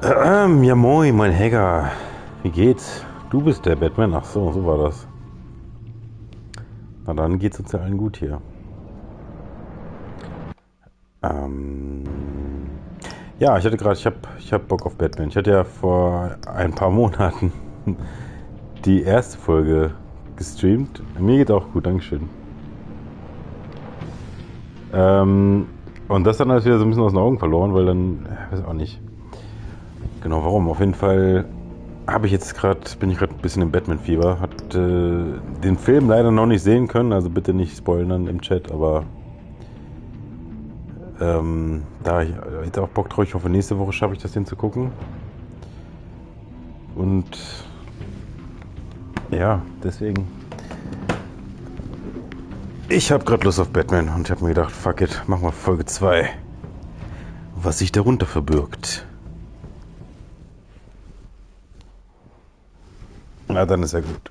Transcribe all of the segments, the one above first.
Ja moin, mein Hacker. Wie geht's? Du bist der Batman? Ach so, so war das. Na dann geht's uns ja allen gut hier. Ja, ich hab Bock auf Batman. Ich hatte ja vor ein paar Monaten die erste Folge gestreamt. Mir geht auch gut, Dankeschön. Und das dann alles wieder so ein bisschen aus den Augen verloren, weil dann, weiß auch nicht. Genau, warum? Auf jeden Fall bin ich gerade ein bisschen im Batman-Fieber. Hat den Film leider noch nicht sehen können, also bitte nicht spoilern im Chat, aber da ich jetzt auch Bock drauf, ich hoffe nächste Woche schaffe ich das hinzugucken. Und ja, deswegen. Ich habe gerade Lust auf Batman und ich habe mir gedacht, fuck it, machen wir Folge 2. Was sich darunter verbirgt. Na, dann ist ja gut.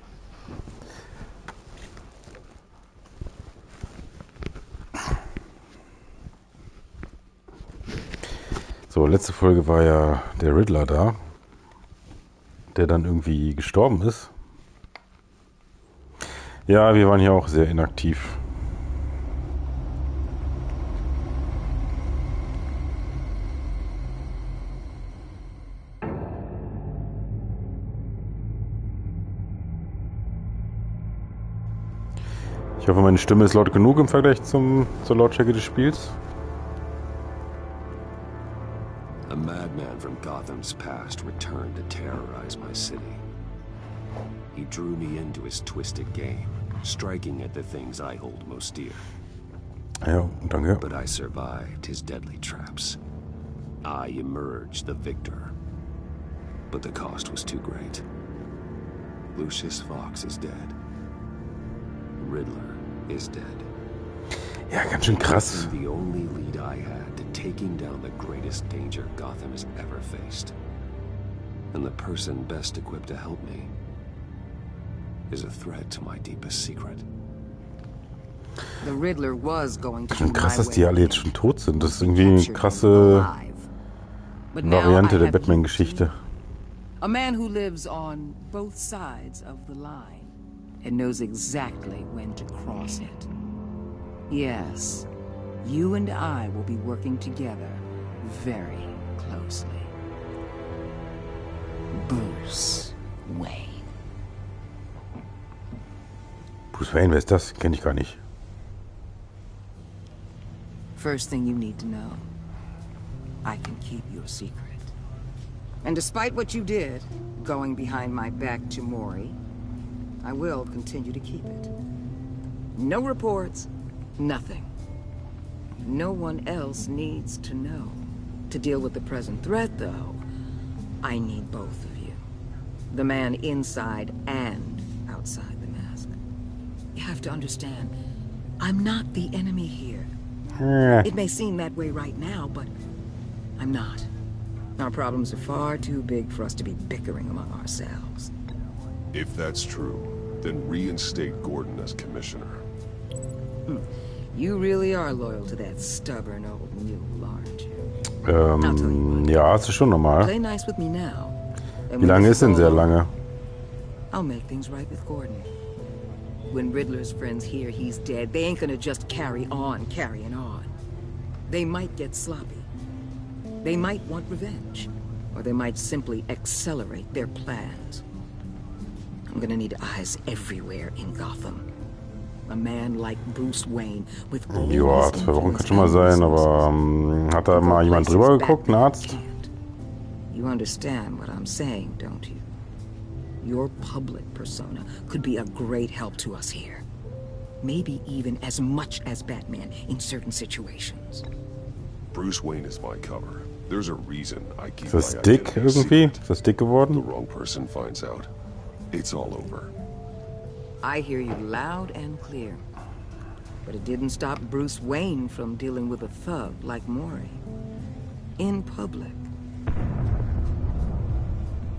So, letzte Folge war ja der Riddler da, der dann irgendwie gestorben ist. Ja, wir waren hier auch sehr inaktiv. Ich hoffe, meine Stimme ist laut genug im Vergleich zur Lautstärke des Spiels. A madman from Gotham's past returned to terrorize my city. He drew me into his twisted game, striking at the things I hold most dear. Ja, danke. But I survived his deadly traps. I emerged the victor. But the cost was too great. Lucius Fox is dead. Riddler is dead. Ja, ganz schön krass. The only lead I had to taking down the greatest danger Gotham has ever faced. And the person best equipped to help me is a threat to my deepest secret. The Riddler was going to Schon krass, dass die alle jetzt schon tot sind. Das ist irgendwie eine krasse Variante der Batman-Geschichte. A man who lives on both sides of the line and knows exactly when to cross it. Yes, you and I will be working together very closely. Bruce Wayne. Bruce Wayne, wer ist das? Kenn ich gar nicht. First thing you need to know, I can keep your secret. And despite what you did, going behind my back to Maury, I will continue to keep it. No reports, nothing. No one else needs to know. To deal with the present threat, though, I need both of you. The man inside and outside the mask. You have to understand, I'm not the enemy here. It may seem that way right now, but I'm not. Our problems are far too big for us to be bickering among ourselves. If that's true, then reinstate Gordon as commissioner. You really are loyal to that stubborn old mule, aren't you? Ja, das ist schon normal. Play nice with me now. Wie lange ist denn sehr lange? I'll make things right with Gordon. When Riddler's friends hear he's dead, they ain't gonna just carry on carrying on. They might get sloppy. They might want revenge. Or they might simply accelerate their plans. I'm gonna need eyes everywhere in Gotham. A man like Bruce Wayne with all Ja, 2 Wochen kann schon mal sein, aber hat da mal jemand drüber geguckt, ein Arzt? You understand what I'm saying, don't you? Your public persona could be a great help to us here. Maybe even as much as Batman in certain situations. Bruce Wayne is my cover. There's a reason I keep Ist das my dick identity irgendwie? secret. Ist das dick The geworden? wrong person finds out. It's all over. I hear you loud and clear. But it didn't stop Bruce Wayne from dealing with a thug like Maury. In public.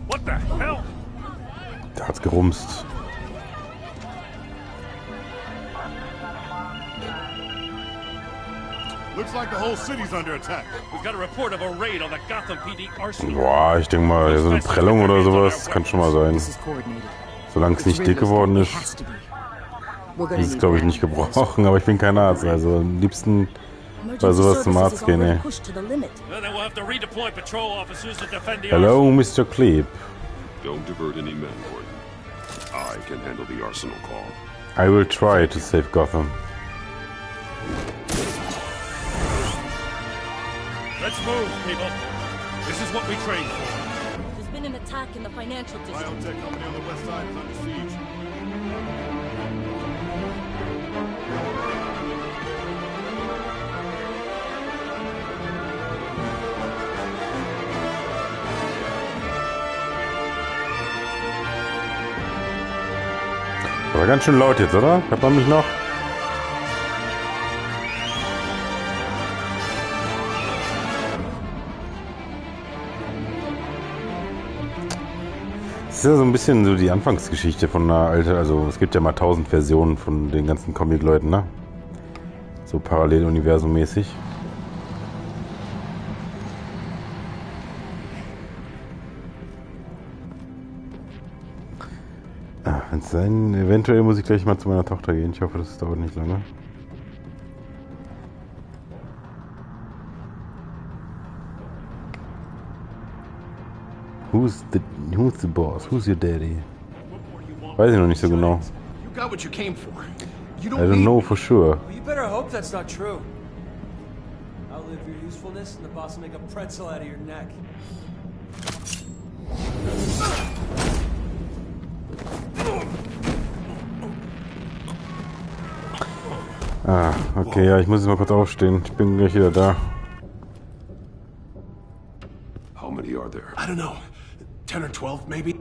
What the hell? Da hat's gerumst. Looks like the whole city's under attack. We've got a report of a raid on the Gotham PD arsenal. Boah, ich denke mal, so eine Prellung oder sowas kann schon mal sein. This is coordinated. Solange es nicht dick geworden ist, Has to be. We're gonna ist es need glaube ich that. nicht gebrochen, aber ich bin kein Arzt, also am liebsten bei sowas zum Arzt gehen, ey. Well, then we'll have to redeploy patrol officers to defend the Hello, Mr. Kleeb. Don't divert any men, Gordon. I can handle the arsenal call. I will try to save Gotham. Let's move, people. This is what we trained for. There's been an attack in the financial district. Biotech company on the west side is under siege. Das war ganz schön laut jetzt, oder? Hört man mich noch? Das ist ja so ein bisschen so die Anfangsgeschichte von einer alten, also es gibt ja mal 1000 Versionen von den ganzen Comic-Leuten, ne? So Paralleluniversum-mäßig. Wenn es sein, eventuell muss ich gleich mal zu meiner Tochter gehen. Ich hoffe, das dauert nicht lange. Who's the boss? Who's your daddy? Weiß ich noch nicht so genau. You got what you came for. You I don't know for sure. Well, you better hope that's not true. Outlive your usefulness and the boss will make a pretzel out of your neck. Ah, okay, ja, ich muss jetzt mal kurz aufstehen. Ich bin gleich wieder da. How many are there? I don't know. 10 or 12, maybe?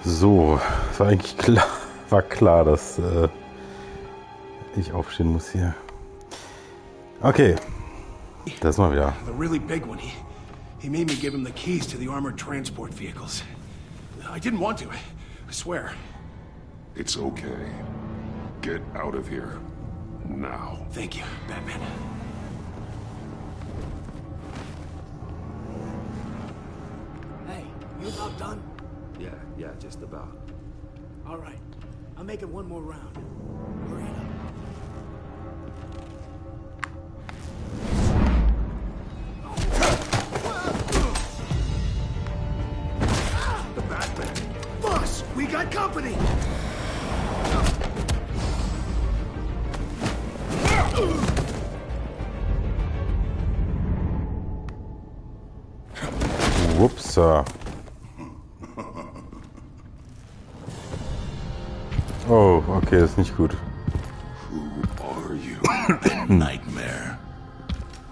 So, war eigentlich klar, war klar, dass ich aufstehen muss hier. Okay, das mal wieder. The really big one. He made me give him the keys to the armored transport vehicles. I didn't want to. I swear. It's okay. Get out of here. Now. Thank you, Batman. Hey, you about done? Yeah, just about. All right. I'll make it one more round. Hurry it up. The Batman. Boss, we got company. Whoops. Oh, okay, das ist nicht gut. Who are you? A nightmare.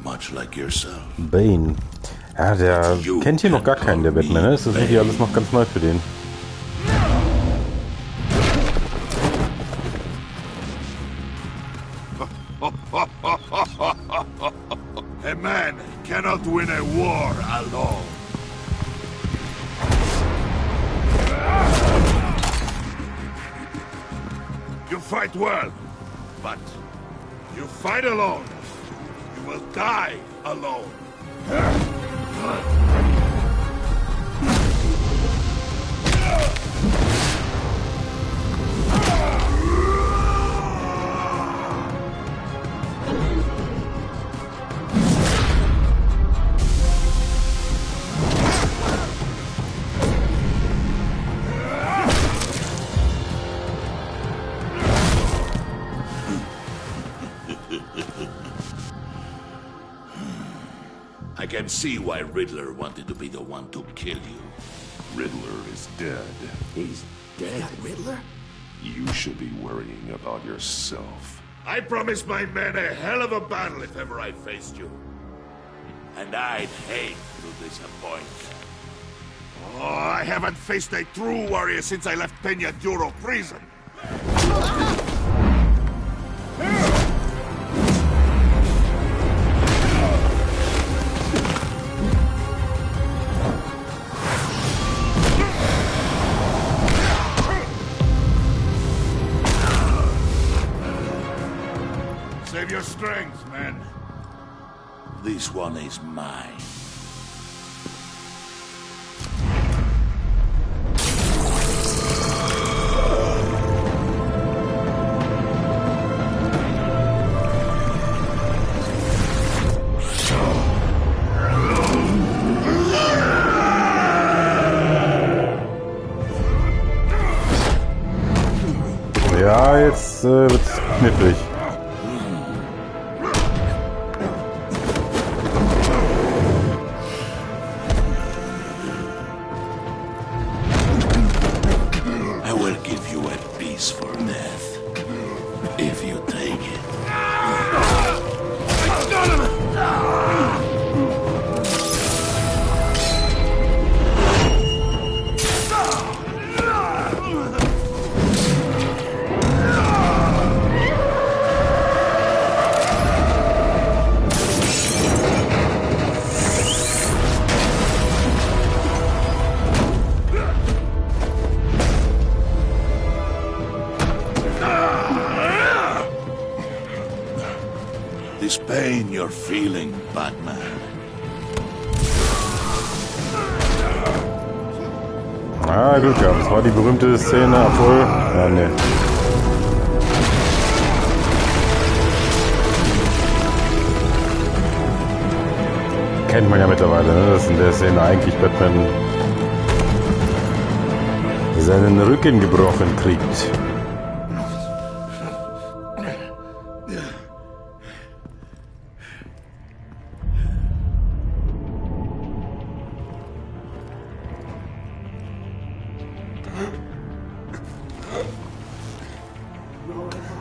Much like yourself. Bane. Ja, der kennt hier noch gar keinen, der Batman, ne? Das ist hier alles noch ganz neu für den. A man cannot win a war alone. You fight well, but you fight alone. You will die alone. I can see why Riddler wanted to be the one to kill you. Riddler is dead. He's dead. Riddler? You should be worrying about yourself. I promised my men a hell of a battle if ever I faced you. And I'd hate to disappoint them. Oh, I haven't faced a true warrior since I left Peña Duro prison. Save your strength, man. This one is mine. Ja, jetzt wird's knifflig. I will give you a piece for death. If you take it. This pain you're feeling, Batman. Ah, Glück gehabt. Das war die berühmte Szene, obwohl... Ja, ne. Kennt man ja mittlerweile, ne? Dass in der Szene eigentlich Batman seinen Rücken gebrochen kriegt.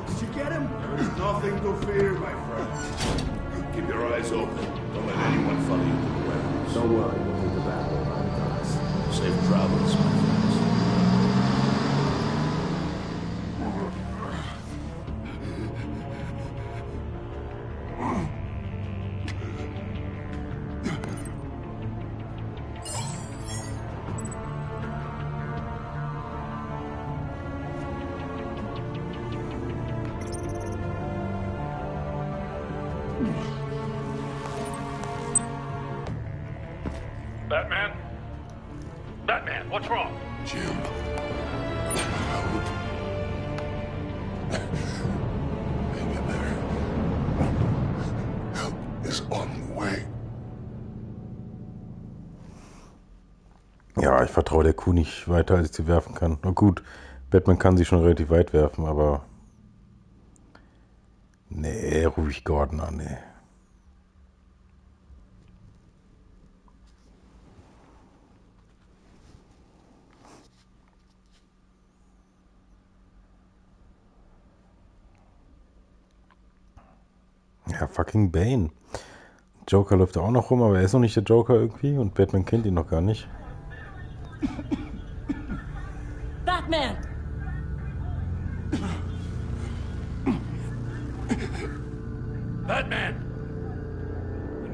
Did you get him? There's nothing to fear, my friend. Keep your eyes open. Don't let anyone follow you to the warehouse. Don't worry, we'll leave the battle behind us. Safe travels, my friends. Batman? Batman, what's wrong? Jim. Help. Hang in there. Help is on the way. Ja, ich vertraue der Kuh nicht weiter, als ich sie werfen kann. Na gut, Batman kann sie schon relativ weit werfen, aber... Nee, rufe ich Gordon an, nee. Ja, fucking Bane. Joker läuft auch noch rum, aber er ist noch nicht der Joker irgendwie und Batman kennt ihn noch gar nicht. Batman! Batman!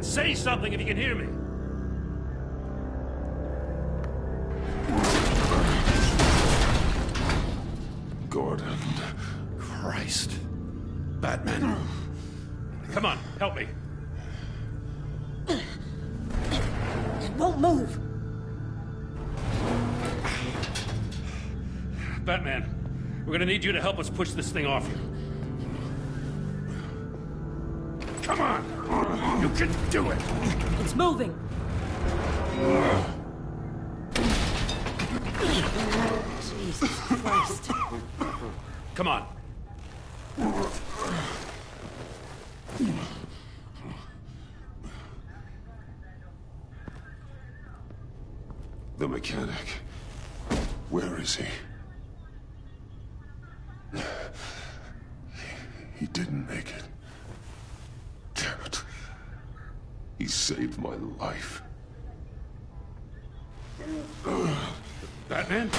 Say something if you can hear me. Gordon. Christ. Batman. Come on, help me. It won't move. Batman, we're gonna need you to help us push this thing off you. Come on! You can do it! It's moving. Jesus Christ. Come on. The mechanic. Where is he? He didn't make it. Damn it. He saved my life. Batman?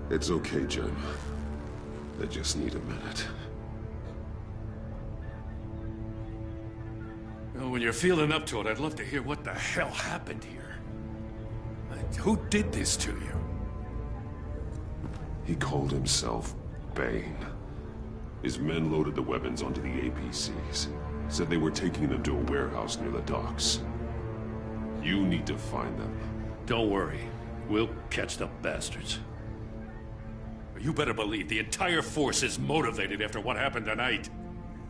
It's okay, Jim. I just need a minute. Well, when you're feeling up to it, I'd love to hear what the hell happened here. Who did this to you? He called himself Bane. His men loaded the weapons onto the APCs. Said they were taking them to a warehouse near the docks. You need to find them. Don't worry. We'll catch the bastards. You better believe the entire force is motivated after what happened tonight.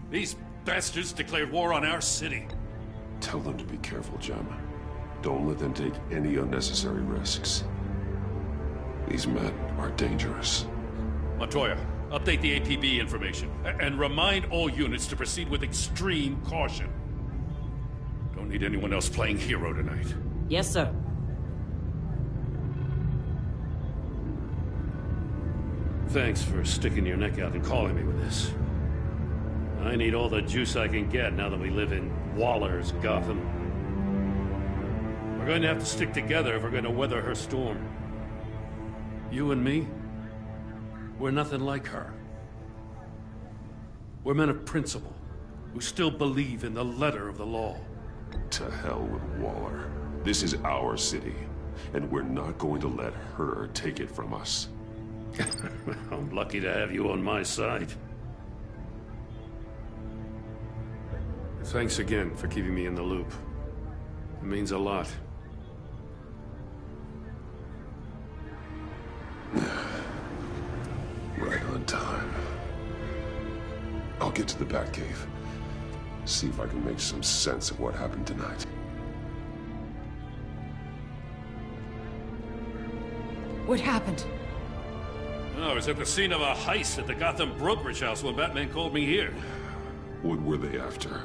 These bastards declared war on our city. Tell them to be careful, Jim. Don't let them take any unnecessary risks. These men are dangerous. Montoya, update the APB information. And remind all units to proceed with extreme caution. Don't need anyone else playing hero tonight. Yes, sir. Thanks for sticking your neck out and calling me with this. I need all the juice I can get now that we live in Waller's Gotham. We're going to have to stick together if we're going to weather her storm. You and me, we're nothing like her. We're men of principle, who still believe in the letter of the law. To hell with Waller. This is our city, and we're not going to let her take it from us. I'm lucky to have you on my side. Thanks again for keeping me in the loop. It means a lot. Right on time. I'll get to the Batcave. See if I can make some sense of what happened tonight. What happened? I was at the scene of a heist at the Gotham brokerage house when Batman called me here. What were they after?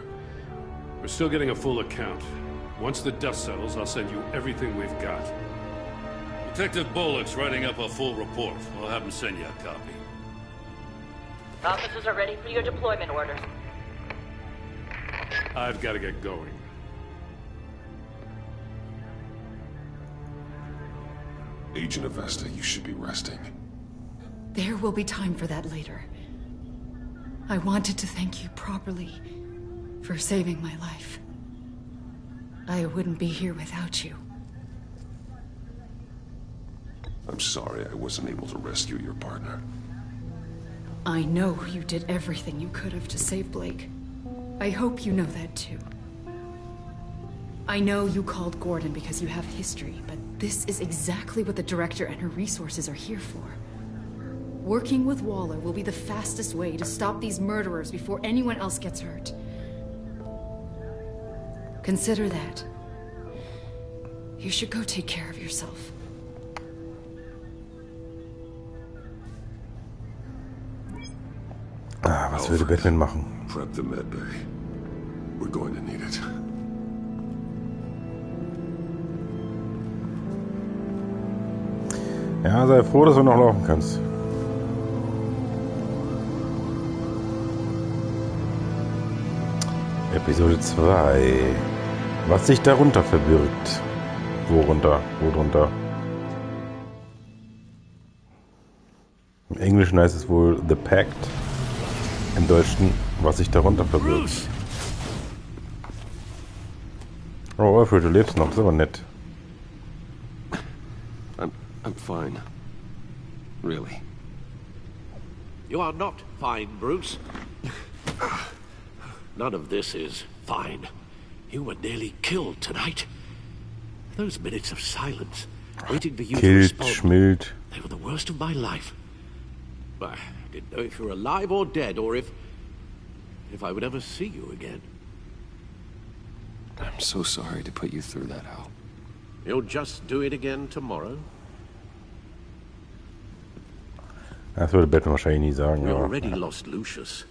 We're still getting a full account. Once the dust settles, I'll send you everything we've got. Detective Bullock's writing up a full report. I'll have him send you a copy. Officers are ready for your deployment orders. I've got to get going. Agent Avesta, you should be resting. There will be time for that later. I wanted to thank you properly for saving my life. I wouldn't be here without you. I'm sorry I wasn't able to rescue your partner. I know you did everything you could have to save Blake. I hope you know that too. I know you called Gordon because you have history, but this is exactly what the director and her resources are here for. Working with Waller will be the fastest way to stop these murderers before anyone else gets hurt. Consider that. You should go take care of yourself. Was würde Batman machen? Prep the med bay. We're going to need it. Ja, sei froh, dass du noch laufen kannst. Episode 2. Was sich darunter verbirgt. Worunter? Worunter? Im Englischen heißt es wohl The Pact. Im Deutschen, was sich darunter verbirgt. Oh, Alfred, du lebst noch. Das ist aber nett. I'm fine. Really. You are not fine, Bruce. None of this is fine. You were nearly killed tonight. Those minutes of silence, waiting for you to respond, Schmild. they were the worst of my life. I didn't know if you were alive or dead, or if I would ever see you again. I'm so sorry to put you through that, Al. You'll just do it again tomorrow? Das würde Batman wahrscheinlich nie sagen. We Aber already lost Lucius.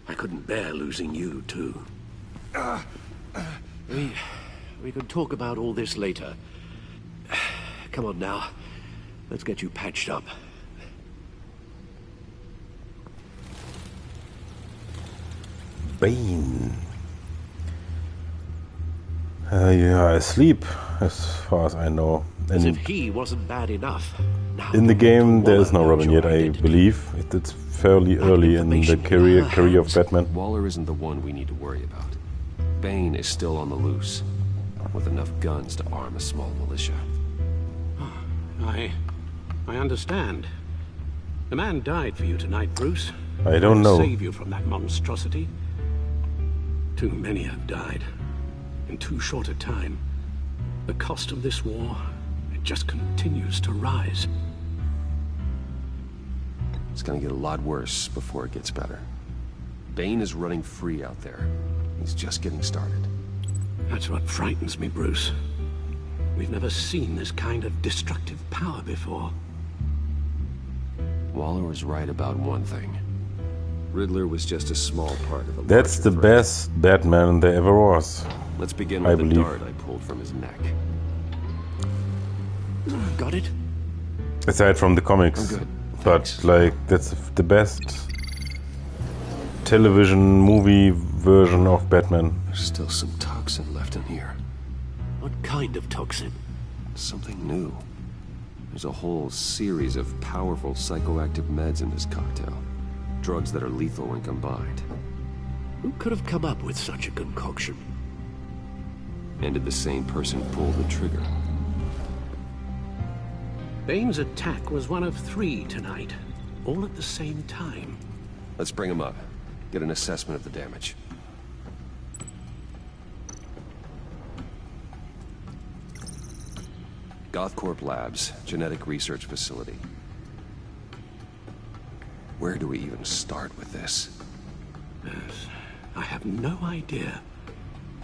I couldn't bear losing you, too. We can talk about all this later. Come on now. Let's get you patched up. Bane. Yeah, asleep, as far as I know. As if he wasn't bad enough. Now, In the game, there is no Robin yet, I believe. It's fairly early in the career of Batman. Waller isn't the one we need to worry about. Bane is still on the loose, with enough guns to arm a small militia. I understand. The man died for you tonight, Bruce. I don't know. Save you from that monstrosity. Too many have died. In too short a time. The cost of this war, it just continues to rise. It's gonna get a lot worse before it gets better. Bane is running free out there. He's just getting started. That's what frightens me, Bruce. We've never seen this kind of destructive power before. Waller was right about one thing. Riddler was just a small part of a That's the larger threat. best Batman there ever was. Let's begin I with the believe. dart I pulled from his neck. Got it? Aside from the comics. I'm good. But, Thanks. like, that's the best television movie version of Batman. There's still some toxin left in here. What kind of toxin? Something new. There's a whole series of powerful psychoactive meds in this cocktail. Drugs that are lethal when combined. Who could have come up with such a concoction? And did the same person pull the trigger? Bane's attack was one of 3 tonight, all at the same time. Let's bring him up. Get an assessment of the damage. Gothcorp Labs, genetic research facility. Where do we even start with this? Yes, I have no idea.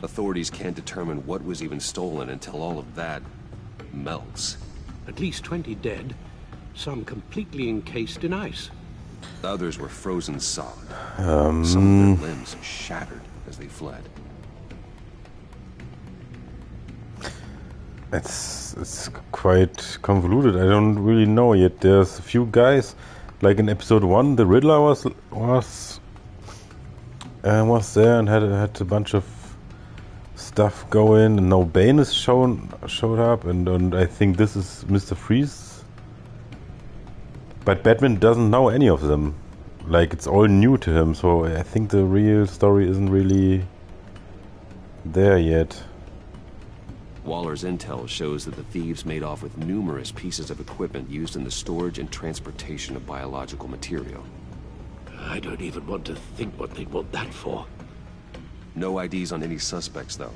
Authorities can't determine what was even stolen until all of that melts. At least 20 dead, some completely encased in ice. Others were frozen solid. Some of their limbs shattered as they fled. It's quite convoluted. I don't really know yet. There's a few guys, like in episode 1, the Riddler was there and had a bunch of stuff going, and now Bane is showed up, and I think this is Mr. Freeze. But Batman doesn't know any of them. Like, it's all new to him, so I think the real story isn't really there yet. Waller's intel shows that the thieves made off with numerous pieces of equipment used in the storage and transportation of biological material. I don't even want to think what they'd want that for. No IDs on any suspects, though.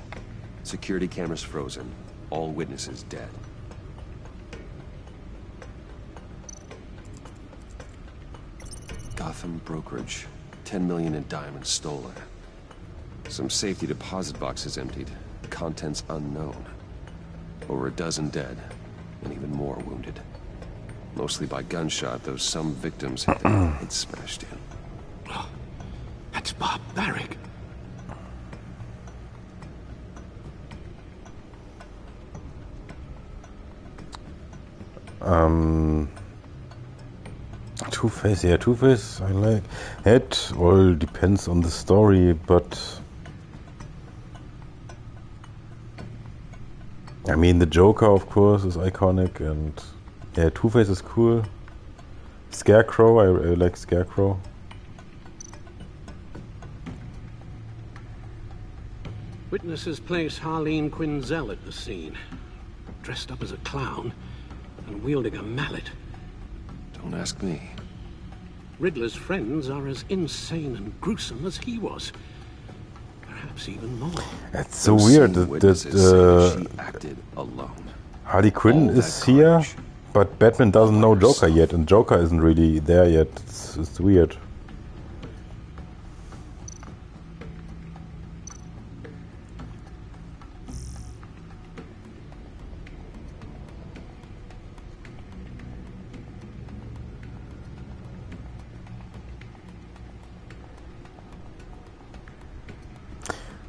Security cameras frozen. All witnesses dead. Gotham brokerage. 10 million in diamonds stolen. Some safety deposit boxes emptied. Contents unknown. Over a dozen dead, and even more wounded. Mostly by gunshot, though some victims had their heads smashed in. Oh, that's barbaric. Two-Face, yeah, Two-Face, I like. It all depends on the story, but I mean, the Joker, of course, is iconic, and yeah, Two-Face is cool. Scarecrow, I like Scarecrow. Witnesses place Harleen Quinzel at the scene, dressed up as a clown and wielding a mallet. Don't ask me. Riddler's friends are as insane and gruesome as he was. Perhaps even more. It's so weird that she acted alone. Harley Quinn is here, but Batman doesn't know Joker yet, and Joker isn't really there yet. It's weird.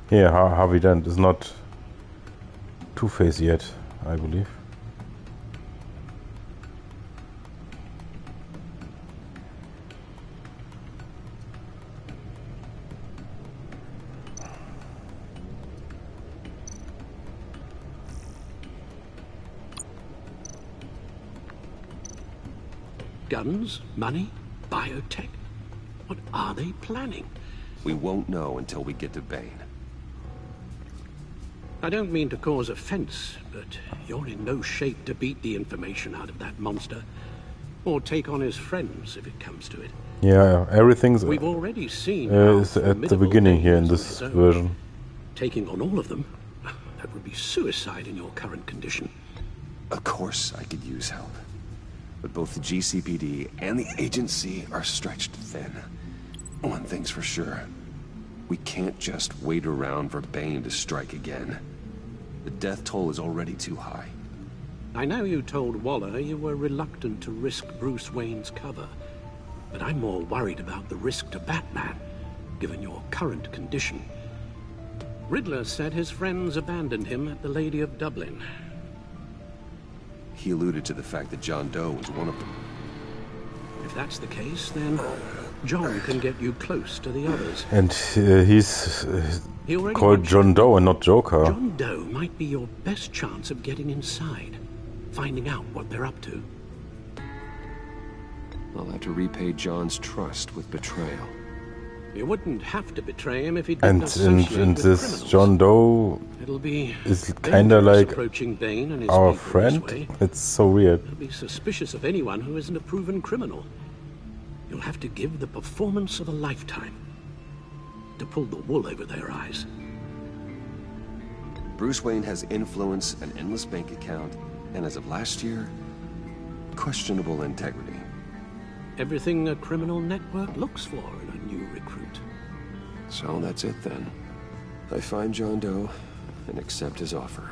Yeah, Harvey Dent is not Two-Face yet, I believe. Guns, money, biotech. What are they planning? We won't know until we get to Bane. I don't mean to cause offense, but you're in no shape to beat the information out of that monster, or take on his friends if it comes to it. Yeah, everything's We've already seen is at the beginning here in this version. Taking on all of them, that would be suicide in your current condition. Of course I could use help. But both the GCPD and the agency are stretched thin. One thing's for sure. We can't just wait around for Bane to strike again. The death toll is already too high. I know you told Waller you were reluctant to risk Bruce Wayne's cover, but I'm more worried about the risk to Batman, given your current condition. Riddler said his friends abandoned him at the Lady of Dublin. He alluded to the fact that John Doe was one of them. If that's the case, then John can get you close to the others. And he's called John Doe and not Joker. John Doe might be your best chance of getting inside, finding out what they're up to. I'll have to repay John's trust with betrayal. You wouldn't have to betray him if he didn't associate and with this criminals. John Doe It'll be is kinda like approaching Bane and his our people friend. this way. It's so weird. They'll be suspicious of anyone who isn't a proven criminal. You'll have to give the performance of a lifetime to pull the wool over their eyes. Bruce Wayne has influence, an endless bank account, and as of last year, questionable integrity. Everything a criminal network looks for in a new recruit. So that's it then. I find John Doe and accept his offer.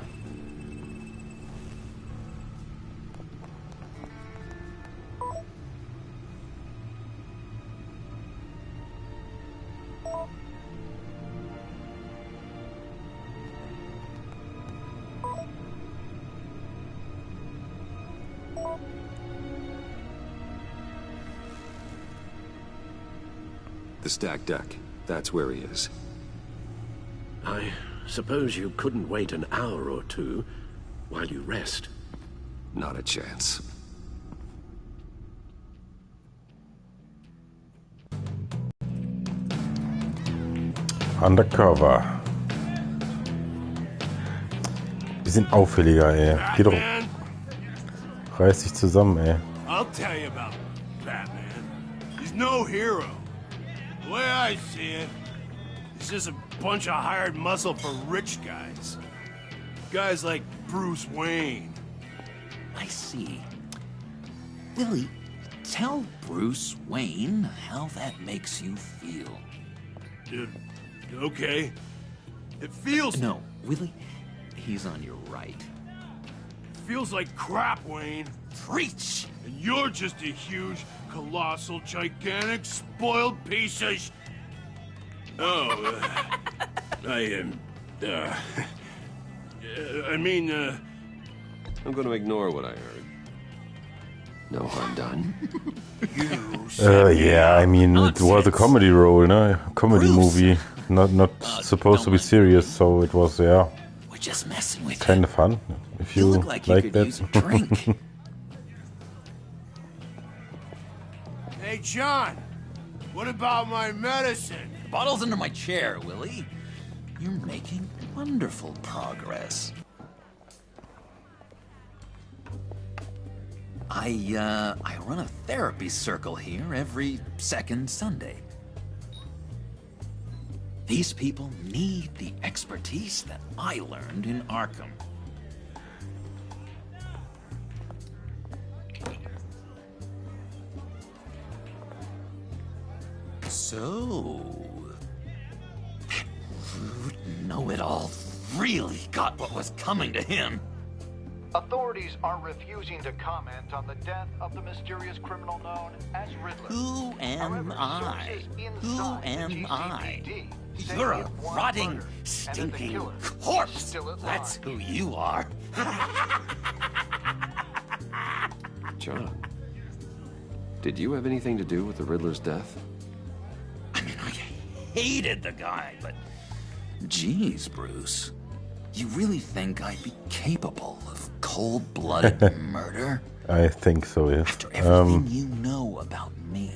The stacked deck. That's where he is. I suppose you couldn't wait an hour or two while you rest. Not a chance. Undercover. Bisschen auffälliger, ey. Geh doch. Reiß dich zusammen, ey. I'll tell you about Batman. He's no hero. The way I see it, he's just a bunch of hired muscle for rich guys. Guys like Bruce Wayne. I see. Willie, tell Bruce Wayne how that makes you feel. Okay. It feels... No, Willie, he's on your right. Feels like crap, Wayne. Preach! And you're just a huge, colossal, gigantic, spoiled piece of Oh, I'm gonna ignore what I heard. No harm done. Yeah, I mean, it was a comedy role, no? A comedy movie. Not supposed to be serious, so it was, yeah. We're just messing with kind of fun, if you look like you could that. use a drink. Hey, John. What about my medicine? Bottle's under my chair, Willie. You're making wonderful progress. I run a therapy circle here every second Sunday. These people need the expertise that I learned in Arkham. So, that rude know-it-all really got what was coming to him. Authorities are refusing to comment on the death of the mysterious criminal known as Riddler. Who am I? Who am I? You're a rotting, stinking corpse. That's who you are. John, did you have anything to do with the Riddler's death? I mean, I hated the guy, but geez, Bruce. You really think I'd be capable of cold-blooded murder? I think so, yes. After everything you know about me,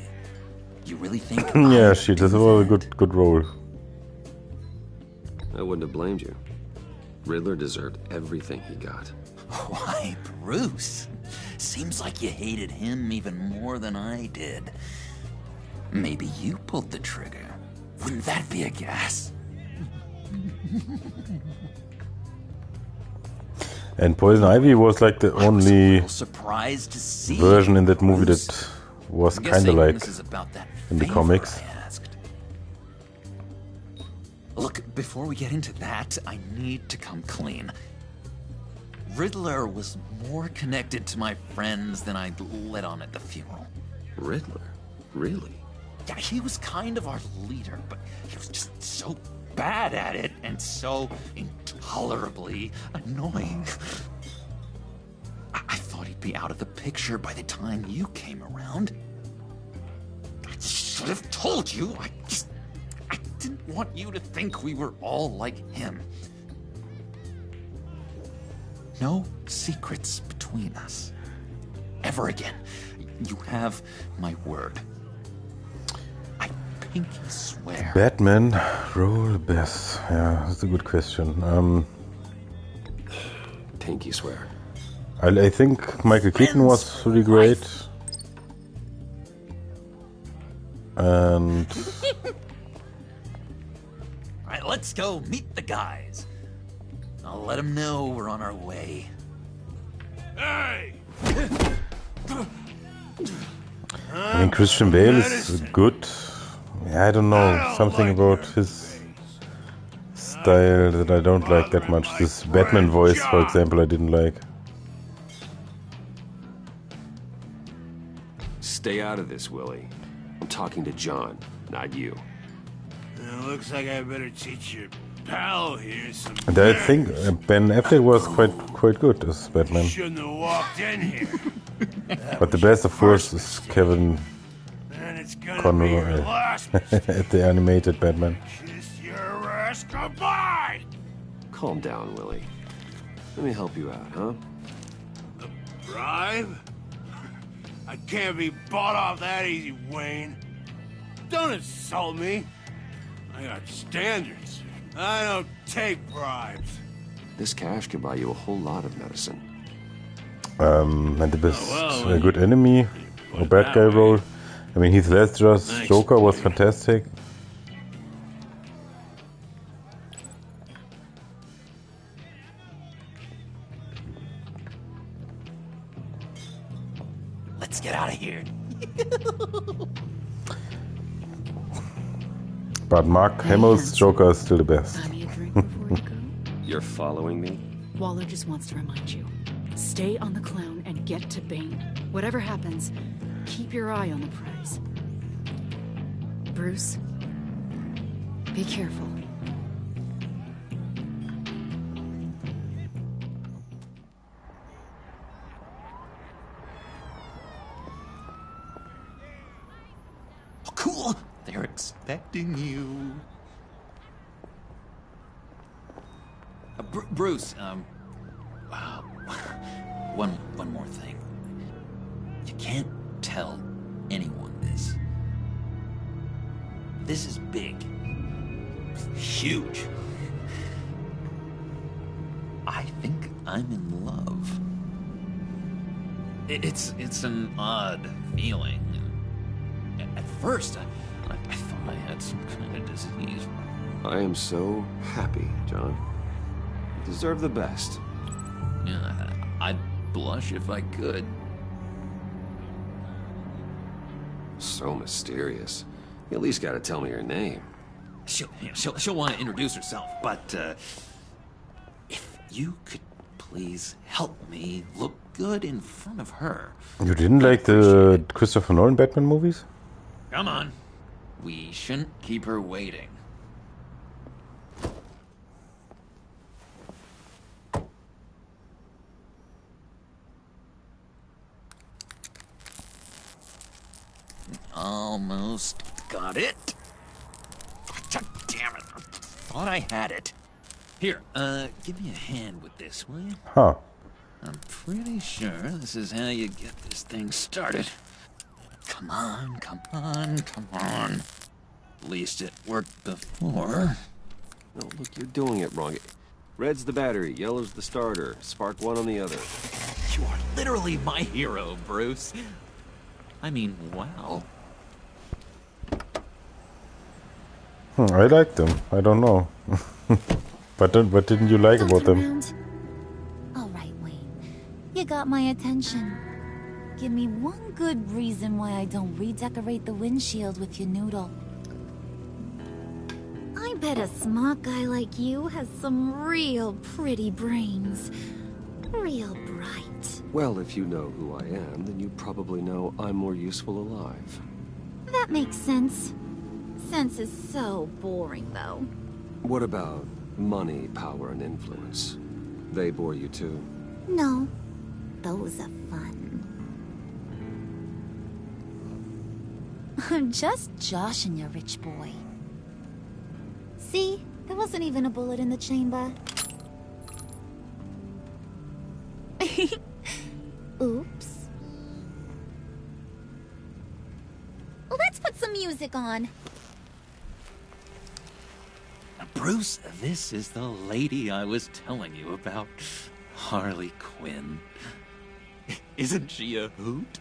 you really think yeah, shit, this was a good role. I wouldn't have blamed you. Riddler deserved everything he got. Why, Bruce? Seems like you hated him even more than I did. Maybe you pulled the trigger. Wouldn't that be a gas? And Poison Ivy was like the only surprised to see version in that movie that was kind of like in the comics. Look, before we get into that, I need to come clean. Riddler was more connected to my friends than I'd let on at the funeral. Riddler? Really? Yeah, he was kind of our leader, but he was just so bad at it and so intolerably annoying. I thought he'd be out of the picture by the time you came around. I should have told you. I didn't want you to think we were all like him. No secrets between us. Ever again. You have my word. I pinky swear. Batman role best. Yeah, that's a good question. Pinky swear. I think Michael Keaton was really great. And Alright, let's go meet the guys. I'll let them know we're on our way. Hey! I mean, Christian Bale is good. Yeah, I don't know, something about his style that I don't like that much. This Batman voice, for example, I didn't like. Stay out of this, Willie. I'm talking to John, not you. Looks like I better teach your pal here some. And I think Ben Affleck was quite good as Batman. Shouldn't have walked in here. But the best, of course, is Kevin Conroy last at the animated Batman. Kiss your ass goodbye. Calm down, Willie. Let me help you out, huh? A bribe? I can't be bought off that easy, Wayne. Don't insult me. I got standards. I don't take bribes. This cash can buy you a whole lot of medicine. And the best a good enemy or bad guy role. I mean, Heath Ledger's Joker was fantastic. Let's get out of here. But Mark Hamill's Joker is still the best. Buy me a drink before you go. You're following me? Waller just wants to remind you. Stay on the clown and get to Bane. Whatever happens, keep your eye on the prize. Bruce, be careful. Oh, cool. They're expecting you. Bruce, one more thing. You can't tell anyone this. This is big. Huge. I think I'm in love. It's an odd feeling. At first, I thought I had some kind of disease. I am so happy, John. You deserve the best. Yeah, I'd blush if I could. So mysterious. You at least gotta tell me your name. She'll want to introduce herself, but if you could please help me look good in front of her. You didn't like the Christopher Nolan Batman movies? Come on. We shouldn't keep her waiting. Almost got it. God damn it. I thought I had it. Here, give me a hand with this, will you? Huh. I'm pretty sure this is how you get this thing started. Come on, come on, come on. At least it worked before. No, look, you're doing it wrong. Red's the battery, yellow's the starter. Spark one on the other. You are literally my hero, Bruce. I mean, wow. I like them. I don't know. But what didn't you like about them? All right, Wayne. You got my attention. Give me one good reason why I don't redecorate the windshield with your noodle. I bet a smart guy like you has some real pretty brains. Real bright. Well, if you know who I am, then you probably know I'm more useful alive. That makes sense. Sense is so boring, though. What about money, power, and influence? They bore you too? No. Those are fun. I'm just joshing you, rich boy. See? There wasn't even a bullet in the chamber. Oops. Let's put some music on. Bruce, this is the lady I was telling you about. Harley Quinn. Isn't she a hoot?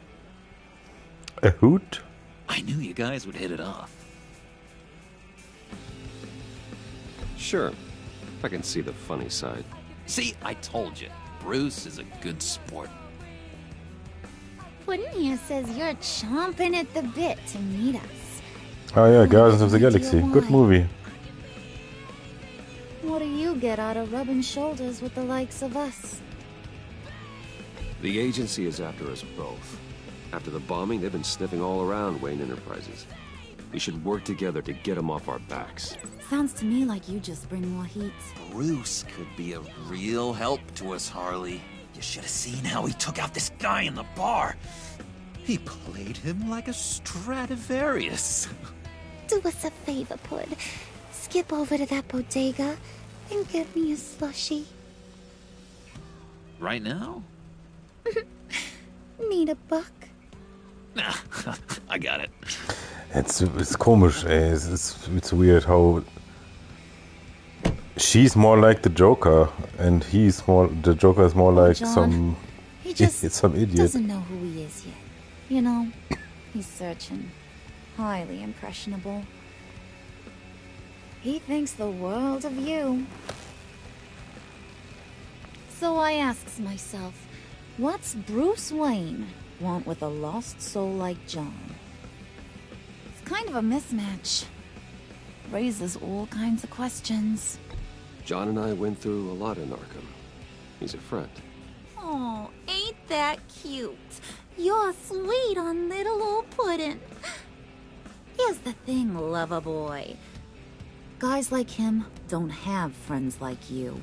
A hoot? I knew you guys would hit it off. Sure. I can see the funny side. See, I told you. Bruce is a good sport. Puddin' here says you're chomping at the bit to meet us. Oh yeah, Guardians of the Galaxy. Good movie. What do you get out of rubbing shoulders with the likes of us? The agency is after us both. After the bombing, they've been sniffing all around Wayne Enterprises. We should work together to get them off our backs. Sounds to me like you just bring more heat. Bruce could be a real help to us, Harley. You should have seen how he took out this guy in the bar. He played him like a Stradivarius. Do us a favor, Pud. Skip over to that bodega and get me a slushie. Right now? Need a buck? Nah, I got it. It's komisch, ey. It's weird how she's more like the Joker and the Joker is more like John, he just some idiot. doesn't know who he is yet. You know, he's searching. Highly impressionable. He thinks the world of you. So I asks myself, what's Bruce Wayne want with a lost soul like John? It's kind of a mismatch. Raises all kinds of questions. John and I went through a lot in Arkham. He's a friend. Oh, ain't that cute? You're sweet on little old puddin'. Here's the thing, lover boy. Guys like him don't have friends like you.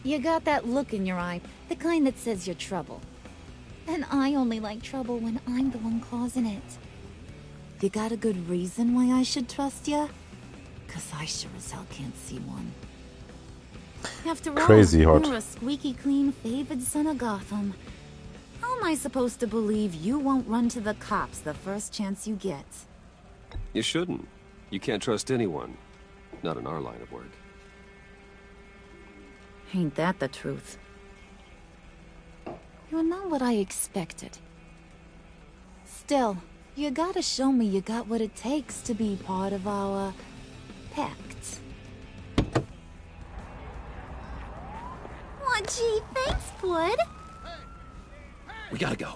You got that look in your eye, the kind that says you're trouble. And I only like trouble when I'm the one causing it. You got a good reason why I should trust you? 'Cause I sure as hell can't see one. After Crazy all, hot. you're a squeaky clean favored son of Gotham. How am I supposed to believe you won't run to the cops the first chance you get? You shouldn't. You can't trust anyone. Not in our line of work. Ain't that the truth? You're not what I expected. Still, you gotta show me you got what it takes to be part of our pact. Aw, gee, thanks, bud. We gotta go.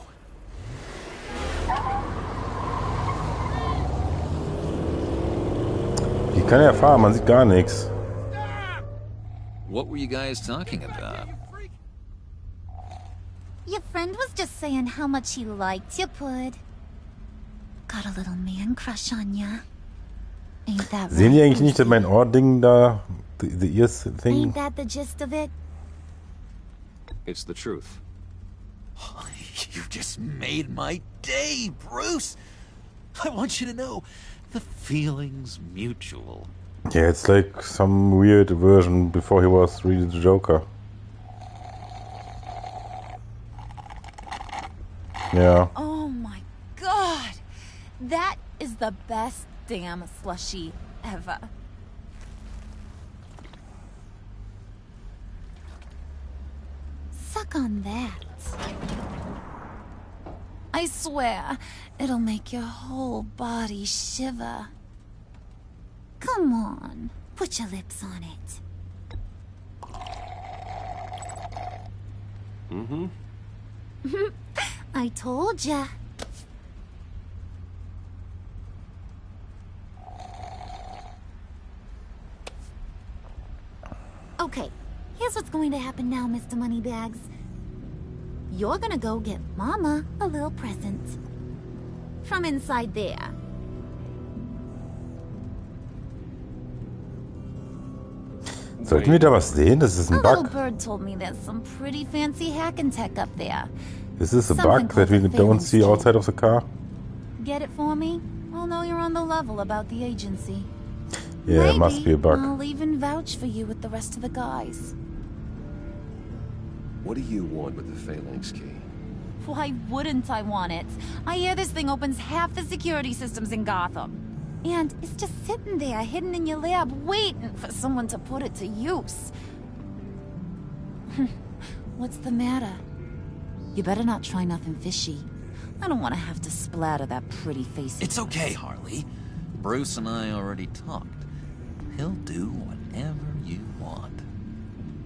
Ich kann ja fahren, man sieht gar nichts. What were you guys talking about? Your friend was just saying how much he liked you, bud. Got a little man crush on ya. Ain't that Sehen die right, eigentlich nicht, dass mein Ohrding da, the ears thing? Ain't that the gist of it? It's the truth. You just made my day, Bruce. I want you to know, the feeling's mutual. Yeah, it's like some weird version before he was really the Joker. Yeah. Oh my god! That is the best damn slushie ever. Suck on that. I swear, it'll make your whole body shiver. Come on, put your lips on it. Mm-hmm. I told ya. Okay, here's what's going to happen now, Mr. Moneybags. You're gonna go get Mama a little present. From inside there. Sollten wir da was sehen? Das ist A ein little Bug. bird told me there's some pretty fancy hacking tech up there. Is this a Something bug that we called the don't see phalanx outside of the car? Get it for me? I'll know you're on the level about the agency. Yeah, it must be a bug. I'll even vouch for you with the rest of the guys. What do you want with the Phalanx key? Why wouldn't I want it? I hear this thing opens half the security systems in Gotham. And it's just sitting there, hidden in your lab, waiting for someone to put it to use. What's the matter? You better not try nothing fishy. I don't want to have to splatter that pretty face. It's okay, Harley. Bruce and I already talked. He'll do whatever you want.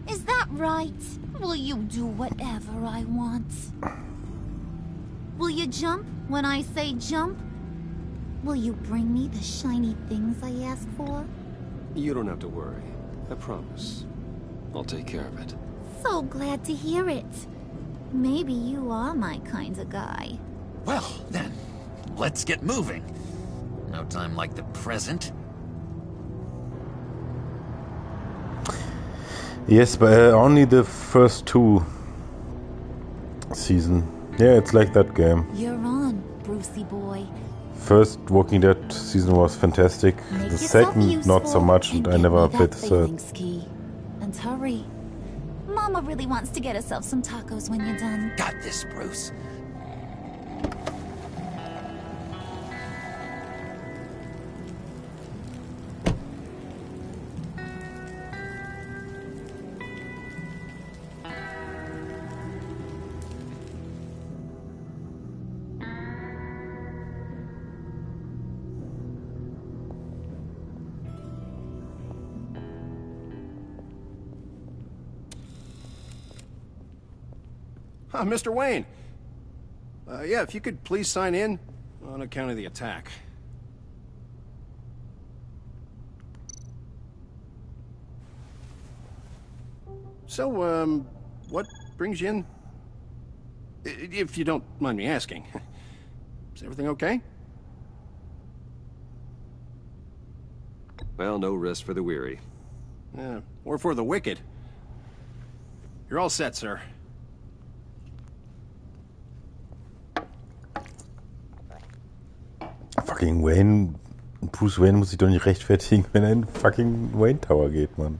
Is that right? Will you do whatever I want? Will you jump when I say jump? Will you bring me the shiny things I ask for? You don't have to worry. I promise. I'll take care of it. So glad to hear it. Maybe you are my kind of guy. Well, then, let's get moving. No time like the present. Yes, but only the first two season. Yeah, it's like that game. You're on, Brucey boy. First Walking Dead season was fantastic. Make The yourself second, not so useful much, and I never played the third. Phalanx key. And hurry. Mama really wants to get herself some tacos when you're done. Got this, Bruce. Mr. Wayne. Yeah, if you could please sign in on account of the attack. So, what brings you in? If you don't mind me asking. Is everything okay? Well, no rest for the weary. Or for the wicked. You're all set, sir. Fucking Wayne. Bruce Wayne muss sich doch nicht rechtfertigen, wenn er in den fucking Wayne Tower geht, Mann.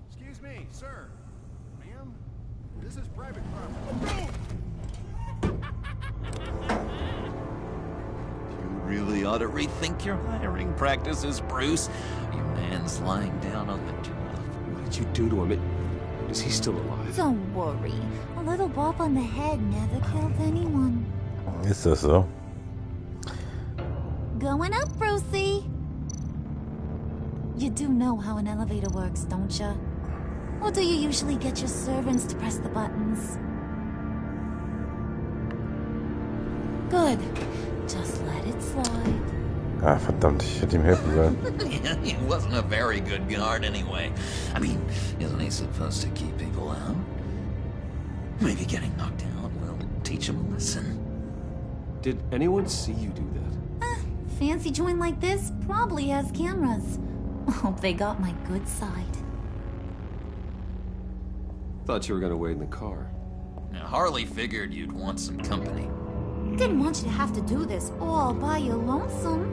Excuse me, sir. Ma'am, this is private property. You really ought to rethink your hiring practices, Bruce. Your man's lying down on the job. What did you do to him? Is he still alive? Don't worry. A little bop on the head never killed anyone. Ist das so? Going up, Brucey. You do know how an elevator works, don't you? Or do you usually get your servants to press the buttons? Good. Just let it slide. Ah, verdammt, ich hätte ihm helfen sollen. He wasn't a very good guard anyway. I mean, isn't he supposed to keep people out? Maybe getting knocked out will teach him a lesson. Did anyone see you do that? Fancy joint like this probably has cameras. Hope they got my good side. Thought you were gonna wait in the car. Now, Harley figured you'd want some company. Didn't want you to have to do this all by your lonesome.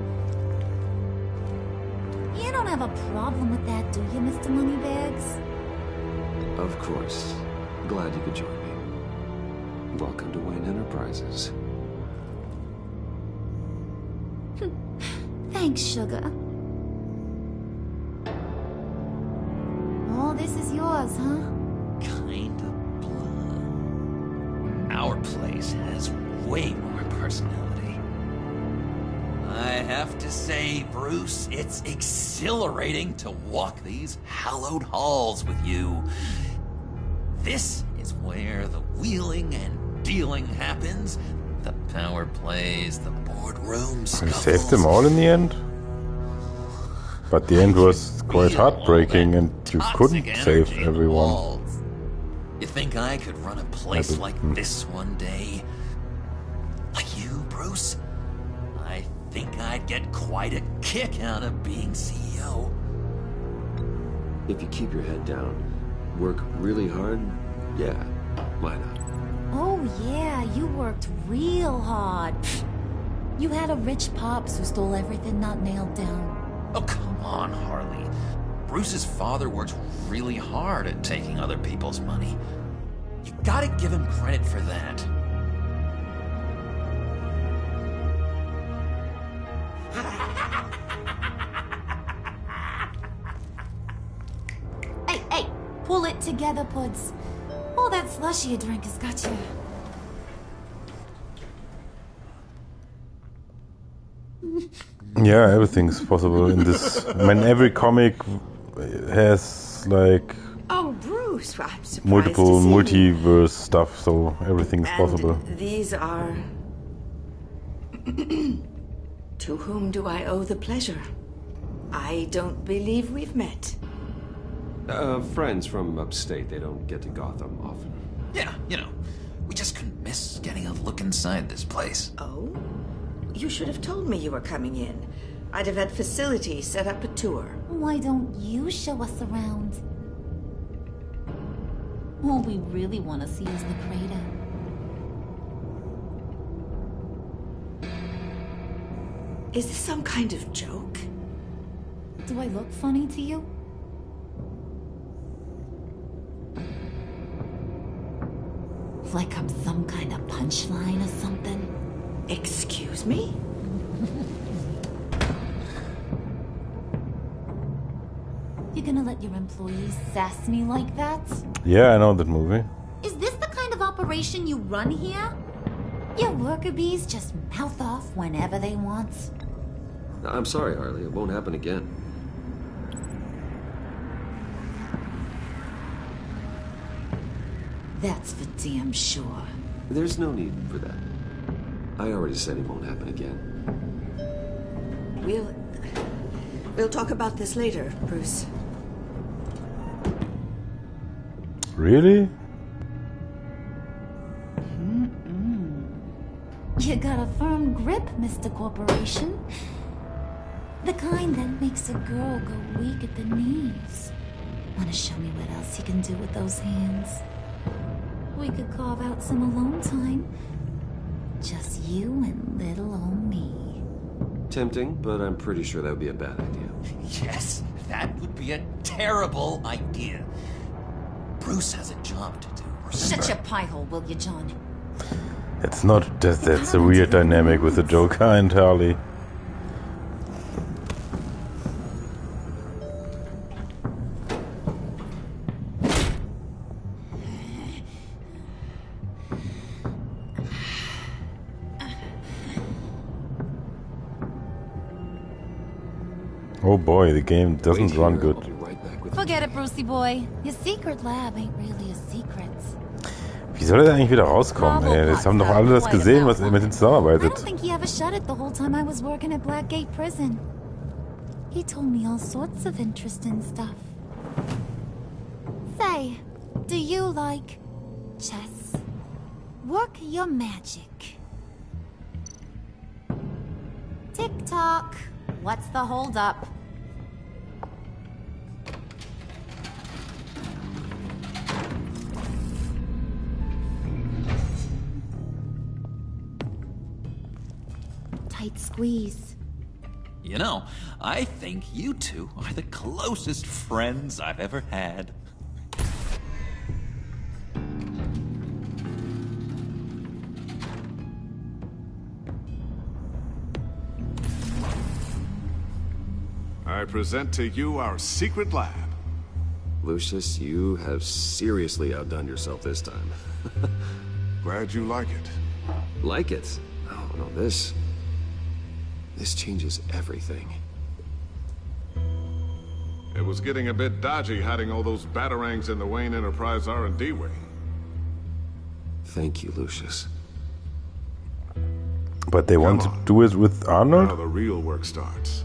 You don't have a problem with that, do you, Mr. Moneybags? Of course. Glad you could join me. Welcome to Wayne Enterprises. Thanks, sugar. All this is yours, huh? Kind of blah. Our place has way more personality. I have to say, Bruce, it's exhilarating to walk these hallowed halls with you. This is where the wheeling and dealing happens. The power plays, the boardroom You scuffles. saved them all in the end? But the end was quite heartbreaking and you couldn't save everyone. You think I could run a place like this one day? Like you, Bruce? I think I'd get quite a kick out of being CEO. If you keep your head down, work really hard, yeah, why not? Oh yeah, you worked real hard. You had a rich pops who stole everything not nailed down. Oh, come on, Harley. Bruce's father worked really hard at taking other people's money. You gotta give him credit for that. Hey, pull it together, Puds. All that slushy you drink has got you. Yeah, everything's possible in this. When every comic has like Oh, Bruce, I'm surprised multiple to see you. multiverse stuff, so everything's possible. These are... To whom do I owe the pleasure? I don't believe we've met. Friends from upstate, they don't get to Gotham often. Yeah, you know, we just couldn't miss getting a look inside this place. Oh? You should have told me you were coming in. I'd have had facilities set up a tour. Why don't you show us around? All we really want to see is the crater. Is this some kind of joke? Do I look funny to you? Like I'm some kind of punchline or something? Excuse me? You're gonna let your employees sass me like that? Yeah, I know that movie. Is this the kind of operation you run here? Your worker bees just mouth off whenever they want. I'm sorry, Harley, it won't happen again. That's for damn sure. There's no need for that. I already said it won't happen again. We'll talk about this later, Bruce. Really? You got a firm grip, Mr. Corporation. The kind that makes a girl go weak at the knees. Wanna show me what else you can do with those hands? We could carve out some alone time. Just you and little old me. Tempting, but I'm pretty sure that would be a bad idea. Yes, that would be a terrible idea. Bruce has a job to do. Shut your pie hole, will you, John? It's not just that's a weird dynamic with the Joker and Harley. Oh boy, the game doesn't run good. Forget it, Brucey boy. Your secret lab ain't really a secret. Wie soll er eigentlich wieder rauskommen, ey? Das haben doch alle das gesehen, was er mit ihm I zusammenarbeitet. don't think he ever shut it the whole time I was working at Blackgate Prison. He told me all sorts of interesting stuff. Say, do you like chess? Work your magic. Tick-tock. What's the holdup? Tight squeeze. You know, I think you two are the closest friends I've ever had. I present to you our secret lab. Lucius, you have seriously outdone yourself this time. Glad you like it. Like it? Oh, no, this changes everything. It was getting a bit dodgy hiding all those batarangs in the Wayne Enterprise R&D wing. Thank you, Lucius. But they want to do it with Arnold? Now the real work starts.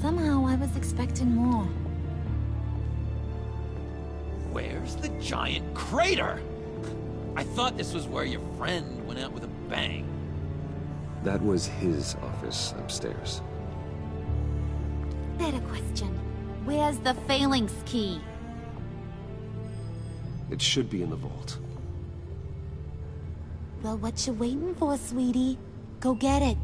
Somehow I was expecting more. Where's the giant crater? I thought this was where your friend went out with a bang. That was his office upstairs. Better question. Where's the phalanx key? It should be in the vault. Well, what you waiting for, sweetie? Go get it.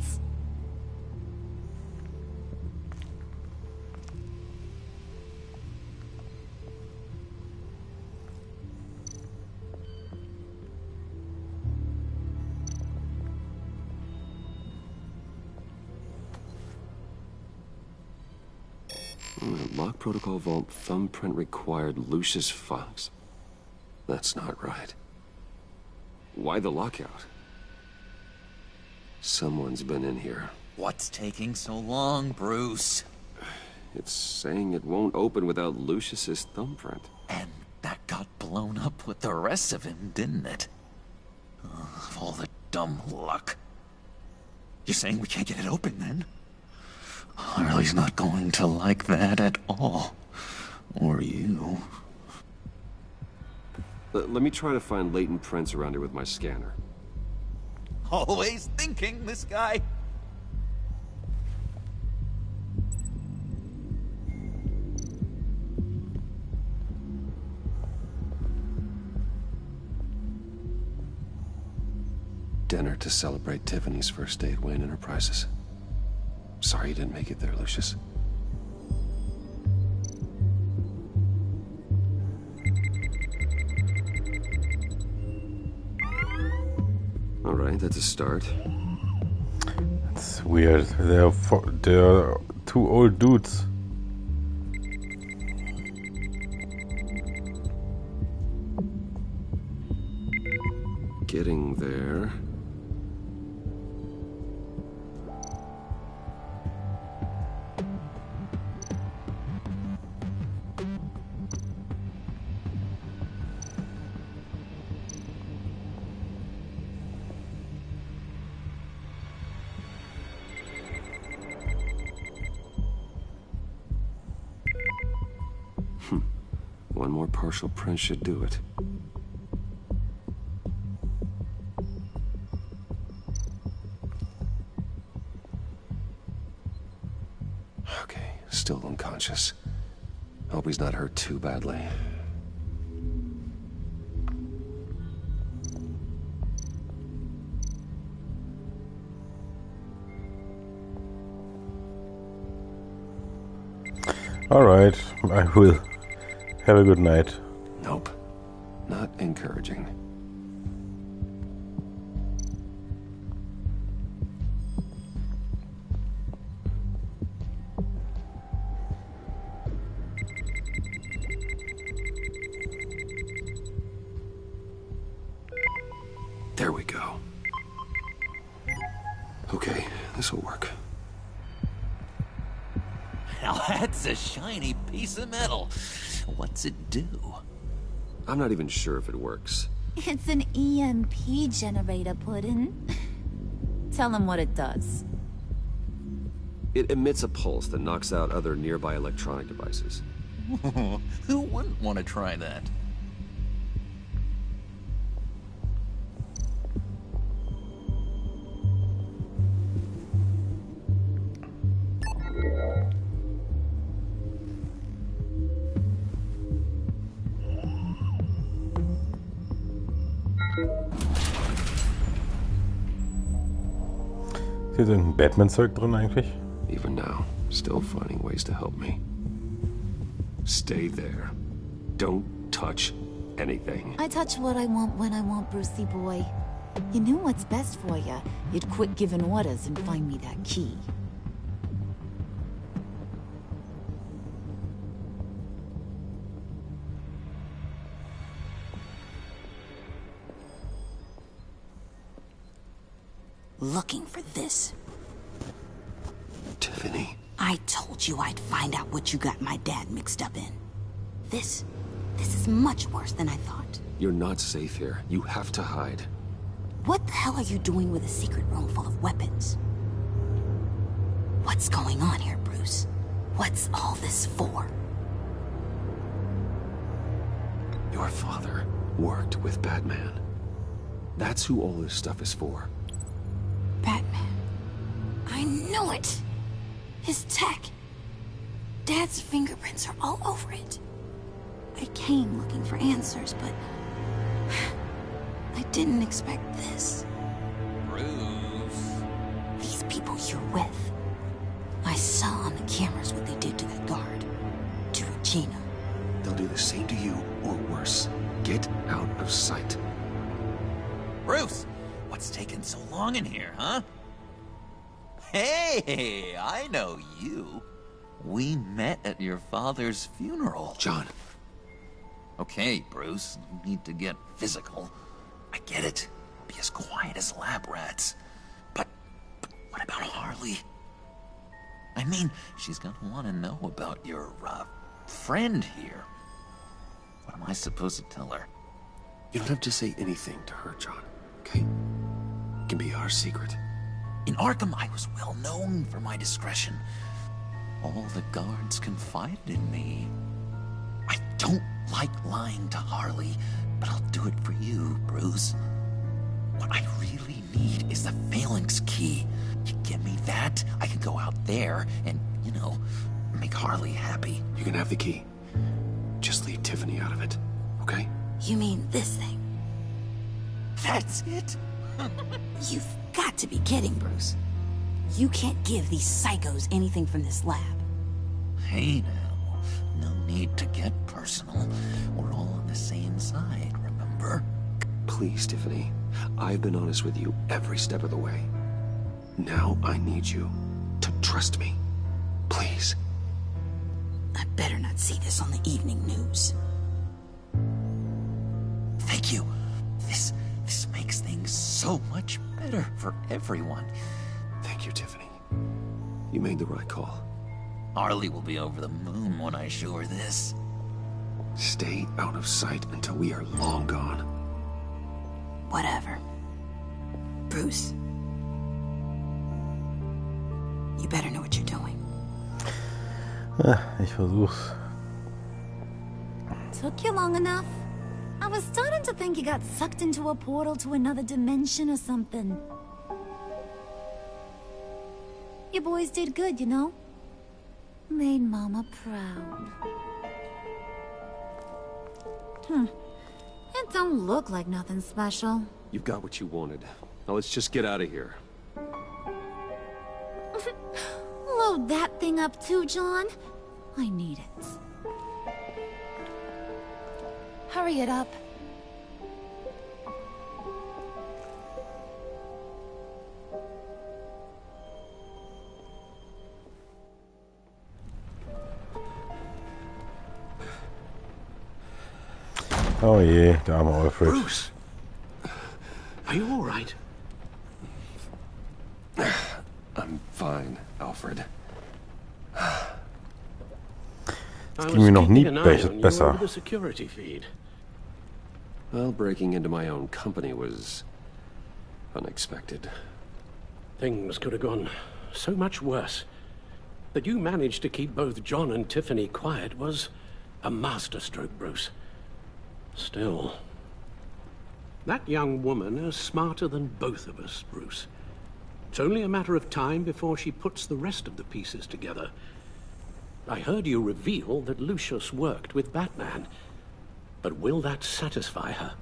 Lock protocol vault thumbprint required Lucius Fox. That's not right. Why the lockout? Someone's been in here. What's taking so long, Bruce? It's saying it won't open without Lucius's thumbprint. And that got blown up with the rest of him, didn't it? Of all the dumb luck. You're saying we can't get it open, then? Harley's not going to like that at all. Or you. Let me try to find latent prints around here with my scanner. Always thinking, this guy. Dinner to celebrate Tiffany's first day at Wayne Enterprises. Sorry you didn't make it there, Lucius. All right, that's a start. It's weird. They're two old dudes. Getting there. One more partial print should do it. Okay, still unconscious. Hope he's not hurt too badly. Alright, I will. Have a good night. Nope. Not encouraging. There we go. Okay, this will work. Now that's a shiny piece of metal. What's it do? I'm not even sure if it works. It's an EMP generator, Puddin'. Tell him what it does. It emits a pulse that knocks out other nearby electronic devices. Who wouldn't want to try that? Ist hier so ein Batman-Zeug drin eigentlich? Even now, still finding ways to help me. Stay there. Don't touch anything. I touch what I want when I want, Brucey boy. You knew what's best for you. You'd quit giving orders and find me that key. Looking for this. Tiffany. I told you I'd find out what you got my dad mixed up in. This is much worse than I thought. You're not safe here. You have to hide. What the hell are you doing with a secret room full of weapons? What's going on here, Bruce? What's all this for? Your father worked with Batman. That's who all this stuff is for. Batman. I knew it! His tech. Dad's fingerprints are all over it. I came looking for answers, but I didn't expect this. Bruce. These people you're with. I saw on the cameras what they did to that guard. To Regina. They'll do the same to you, or worse. Get out of sight. Bruce, what's taking so long in here, huh? Hey, I know you. We met at your father's funeral. John. Okay, Bruce, no need to get physical. I get it. Be as quiet as lab rats. But what about Harley? I mean, she's gonna want to know about your, friend here. What am I supposed to tell her? You don't have to say anything to her, John, okay? It can be our secret. In Arkham, I was well known for my discretion. All the guards confided in me. I don't like lying to Harley, but I'll do it for you, Bruce. What I really need is the Phalanx key. You give me that, I can go out there and, you know, make Harley happy. You can have the key. Just leave Tiffany out of it, okay? You mean this thing? That's it? You've got to be kidding, Bruce. You can't give these psychos anything from this lab. Hey now, no need to get personal. We're all on the same side, remember? Please, Tiffany. I've been honest with you every step of the way. Now I need you to trust me. Please. I better not see this on the evening news. Thank you. This makes things so much better for everyone. Thank you, Tiffany. You made the right call. Harley will be over the moon when I show her this. Stay out of sight until we are long gone. Whatever. Bruce. You better know what you're doing. Ich versuch's. To took you long enough. I was starting to think you got sucked into a portal to another dimension or something. You boys did good, you know? Made Mama proud. It don't look like nothing special. You've got what you wanted. Now let's just get out of here. Load that thing up too, John. I need it. Hurry it up. Oh je, der arme Alfred. Bruce! Are you all right? I'm fine, Alfred. Es ging mir noch nie besser. The security feed. Well, breaking into my own company was unexpected. Things could have gone so much worse. That you managed to keep both John and Tiffany quiet was a masterstroke, Bruce. Still, that young woman is smarter than both of us, Bruce. It's only a matter of time before she puts the rest of the pieces together. I heard you reveal that Lucius worked with Batman. But will that satisfy her?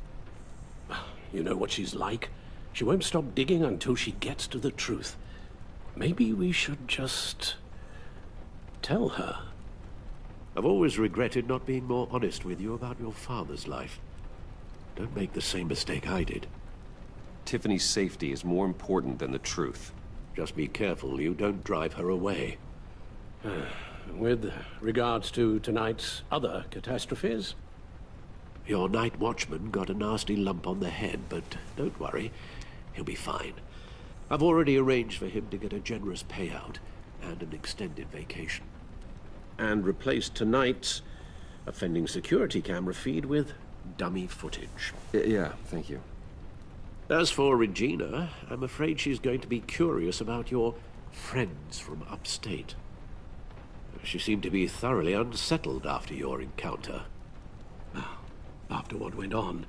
You know what she's like. She won't stop digging until she gets to the truth. Maybe we should just tell her. I've always regretted not being more honest with you about your father's life. Don't make the same mistake I did. Tiffany's safety is more important than the truth. Just be careful you don't drive her away. With regards to tonight's other catastrophes? Your night watchman got a nasty lump on the head, but don't worry. He'll be fine. I've already arranged for him to get a generous payout and an extended vacation. And replaced tonight's offending security camera feed with dummy footage. Yeah, thank you. As for Regina, I'm afraid she's going to be curious about your friends from upstate. She seemed to be thoroughly unsettled after your encounter. After what went on,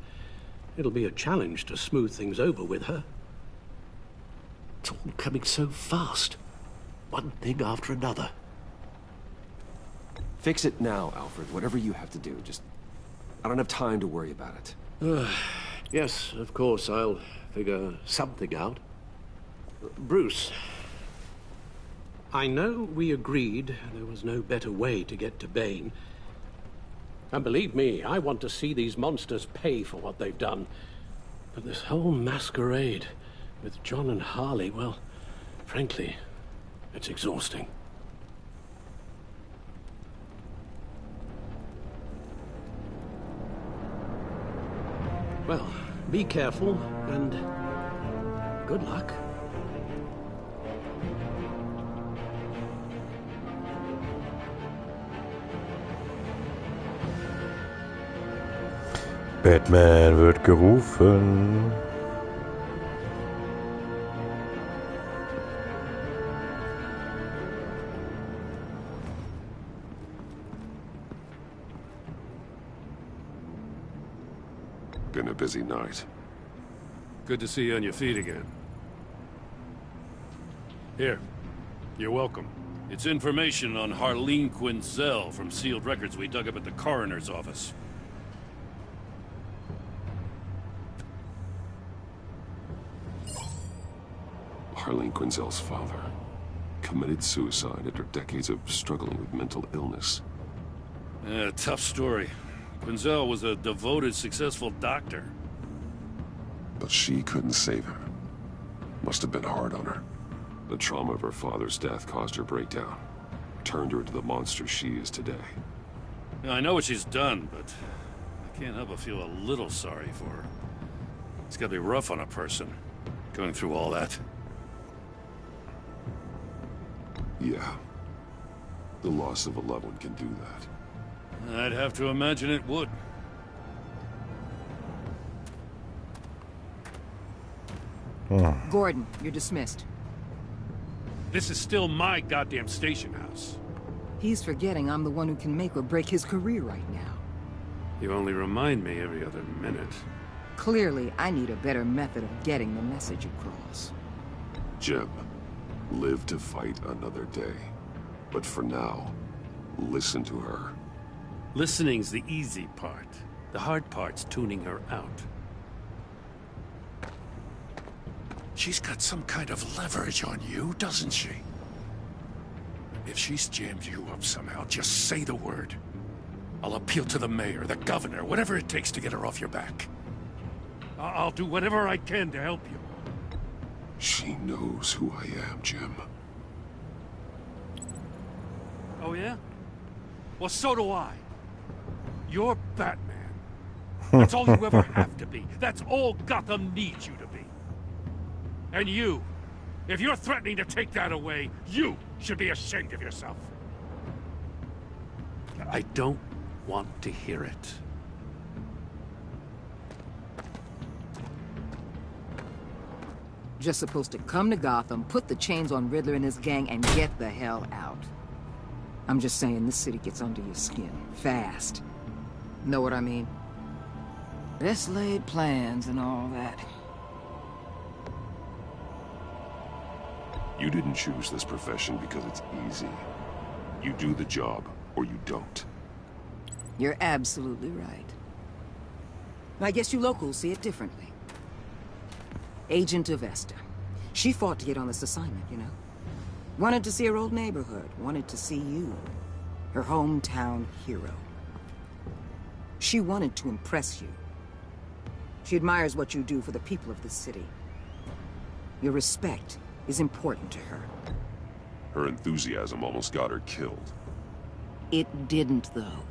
it'll be a challenge to smooth things over with her. It's all coming so fast. One thing after another. Fix it now, Alfred. Whatever you have to do. Just... I don't have time to worry about it. Yes, of course, I'll figure something out. Bruce. I know we agreed there was no better way to get to Bane. And believe me, I want to see these monsters pay for what they've done. But this whole masquerade with John and Harley, well, frankly, it's exhausting. Well, be careful, and good luck. Batman wird gerufen. Been a busy night. Good to see you on your feet again. Here, you're welcome. It's information on Harleen Quinzel from sealed records we dug up at the coroner's office. Harleen Quinzel's father committed suicide after decades of struggling with mental illness. Yeah, tough story. Quinzel was a devoted, successful doctor. But she couldn't save him. Must have been hard on her. The trauma of her father's death caused her breakdown. Turned her into the monster she is today. Now, I know what she's done, but I can't help but feel a little sorry for her. It's gotta be rough on a person, going through all that. Yeah. The loss of a loved one can do that. I'd have to imagine it would. Gordon, you're dismissed. This is still my goddamn station house. He's forgetting I'm the one who can make or break his career right now. You only remind me every other minute. Clearly, I need a better method of getting the message across. Jim, live to fight another day. But for now, listen to her. Listening's the easy part. The hard part's tuning her out. She's got some kind of leverage on you, doesn't she? If she's jammed you up somehow, just say the word. I'll appeal to the mayor, the governor, whatever it takes to get her off your back. I'll do whatever I can to help you. She knows who I am, Jim. Oh, yeah? Well, so do I. You're Batman. That's all you ever have to be. That's all Gotham needs you to be. And you, if you're threatening to take that away, you should be ashamed of yourself. I don't want to hear it. Just supposed to come to Gotham, put the chains on Riddler and his gang, and get the hell out. I'm just saying, this city gets under your skin. Fast. Know what I mean? Best laid plans and all that. You didn't choose this profession because it's easy. You do the job, or you don't. You're absolutely right. I guess you locals see it differently. Agent of Esther. She fought to get on this assignment, you know? Wanted to see her old neighborhood. Wanted to see you. Her hometown hero. She wanted to impress you. She admires what you do for the people of this city. Your respect is important to her. Her enthusiasm almost got her killed. It didn't, though.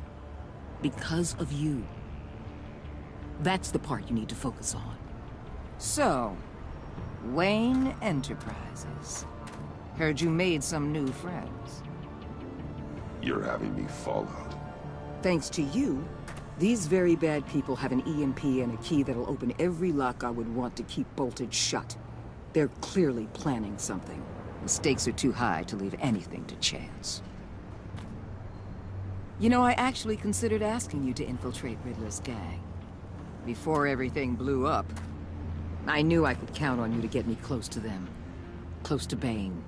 Because of you. That's the part you need to focus on. So, Wayne Enterprises. Heard you made some new friends. You're having me followed. Thanks to you, these very bad people have an EMP and a key that'll open every lock I would want to keep bolted shut. They're clearly planning something. The stakes are too high to leave anything to chance. You know, I actually considered asking you to infiltrate Riddler's gang. Before everything blew up, I knew I could count on you to get me close to them. Close to Bane.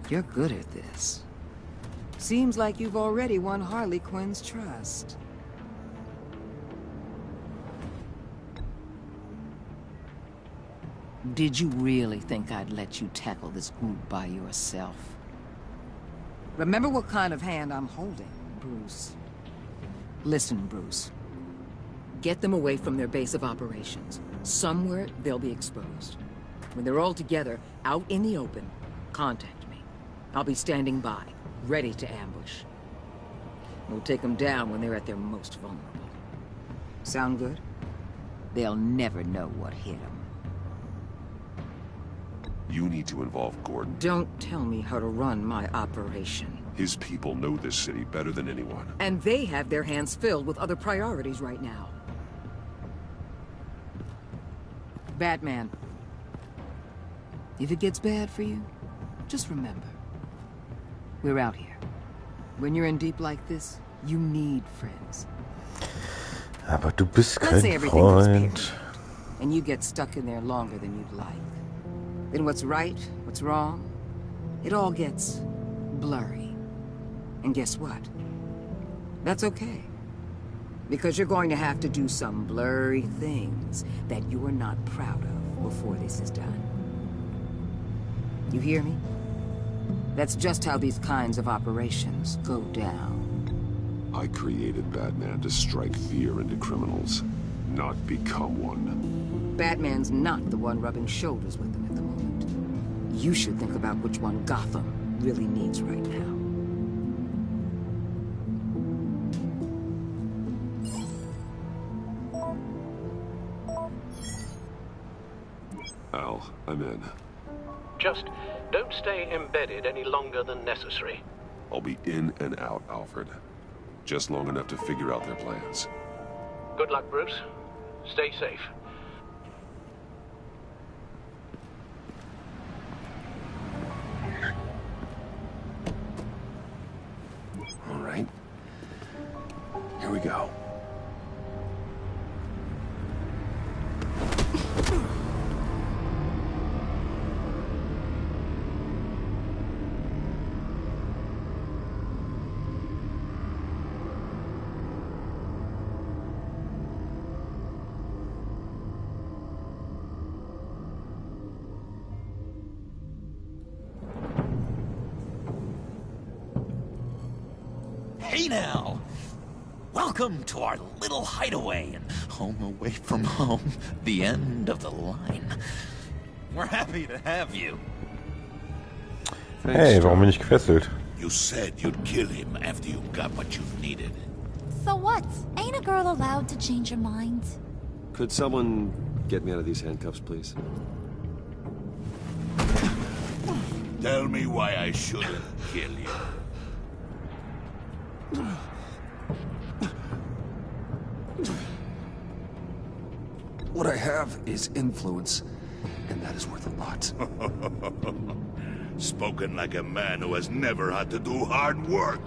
You're good at this. Seems like you've already won Harley Quinn's trust. Did you really think I'd let you tackle this group by yourself? Remember what kind of hand I'm holding, Bruce. Listen, Bruce. Get them away from their base of operations. Somewhere they'll be exposed. When they're all together, out in the open, contact me. I'll be standing by, ready to ambush. We'll take them down when they're at their most vulnerable. Sound good? They'll never know what hit them. You need to involve Gordon. Don't tell me how to run my operation. His people know this city better than anyone. And they have their hands filled with other priorities right now. Batman. If it gets bad for you, just remember. We're out here. When you're in deep like this, you need friends. Aber du bist Let's say kein everything goes Freund. pear-shaped, and you get stuck in there longer than you'd like. Then what's right, what's wrong, it all gets blurry. And guess what? That's okay. Because you're going to have to do some blurry things that you're not proud of before this is done. You hear me? That's just how these kinds of operations go down. I created Batman to strike fear into criminals, not become one. Batman's not the one rubbing shoulders with them at the moment. You should think about which one Gotham really needs right now. Al, I'm in. Just don't stay embedded any longer than necessary. I'll be in and out, Alfred. Just long enough to figure out their plans. Good luck, Bruce. Stay safe. All right. Here we go. Hey now! Welcome to our little hideaway and home away from home, the end of the line. We're happy to have you. Hey, warum bin ich gefesselt? You said you'd kill him after you got what you needed. So what? Ain't a girl allowed to change her mind? Could someone get me out of these handcuffs, please? Tell me why I shouldn't kill you. What I have is influence, and that is worth a lot. Spoken like a man who has never had to do hard work.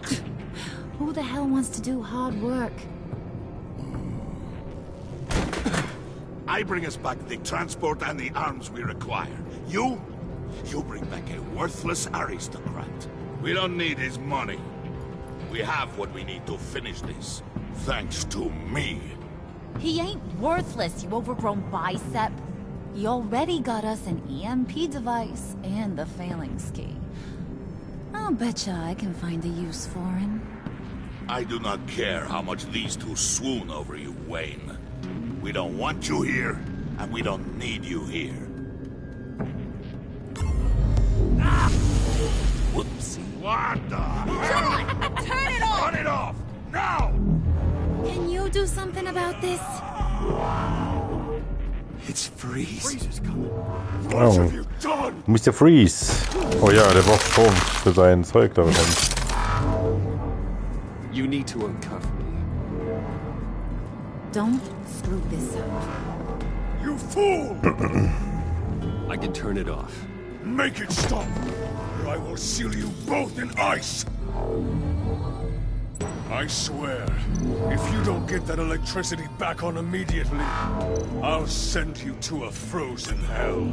Who the hell wants to do hard work? I bring us back the transport and the arms we require. You bring back a worthless aristocrat. We don't need his money. We have what we need to finish this. Thanks to me. He ain't worthless, you overgrown bicep. He already got us an EMP device and the phalanx key. I'll betcha I can find a use for him. I do not care how much these two swoon over you, Wayne. We don't want you here, and we don't need you here. Ah! Whoopsie. What the hell? Turn it off! Turn it off! Now! Can you do something about this? It's Freeze. Freeze is coming. Oh. Mr. Freeze. Oh ja, der braucht Strom für sein Zeug da drin. You need to uncuff me. Don't screw this up. You fool! I can turn it off. Make it stop, or I will seal you both in ice! I swear, if you don't get that electricity back on immediately, I'll send you to a frozen hell.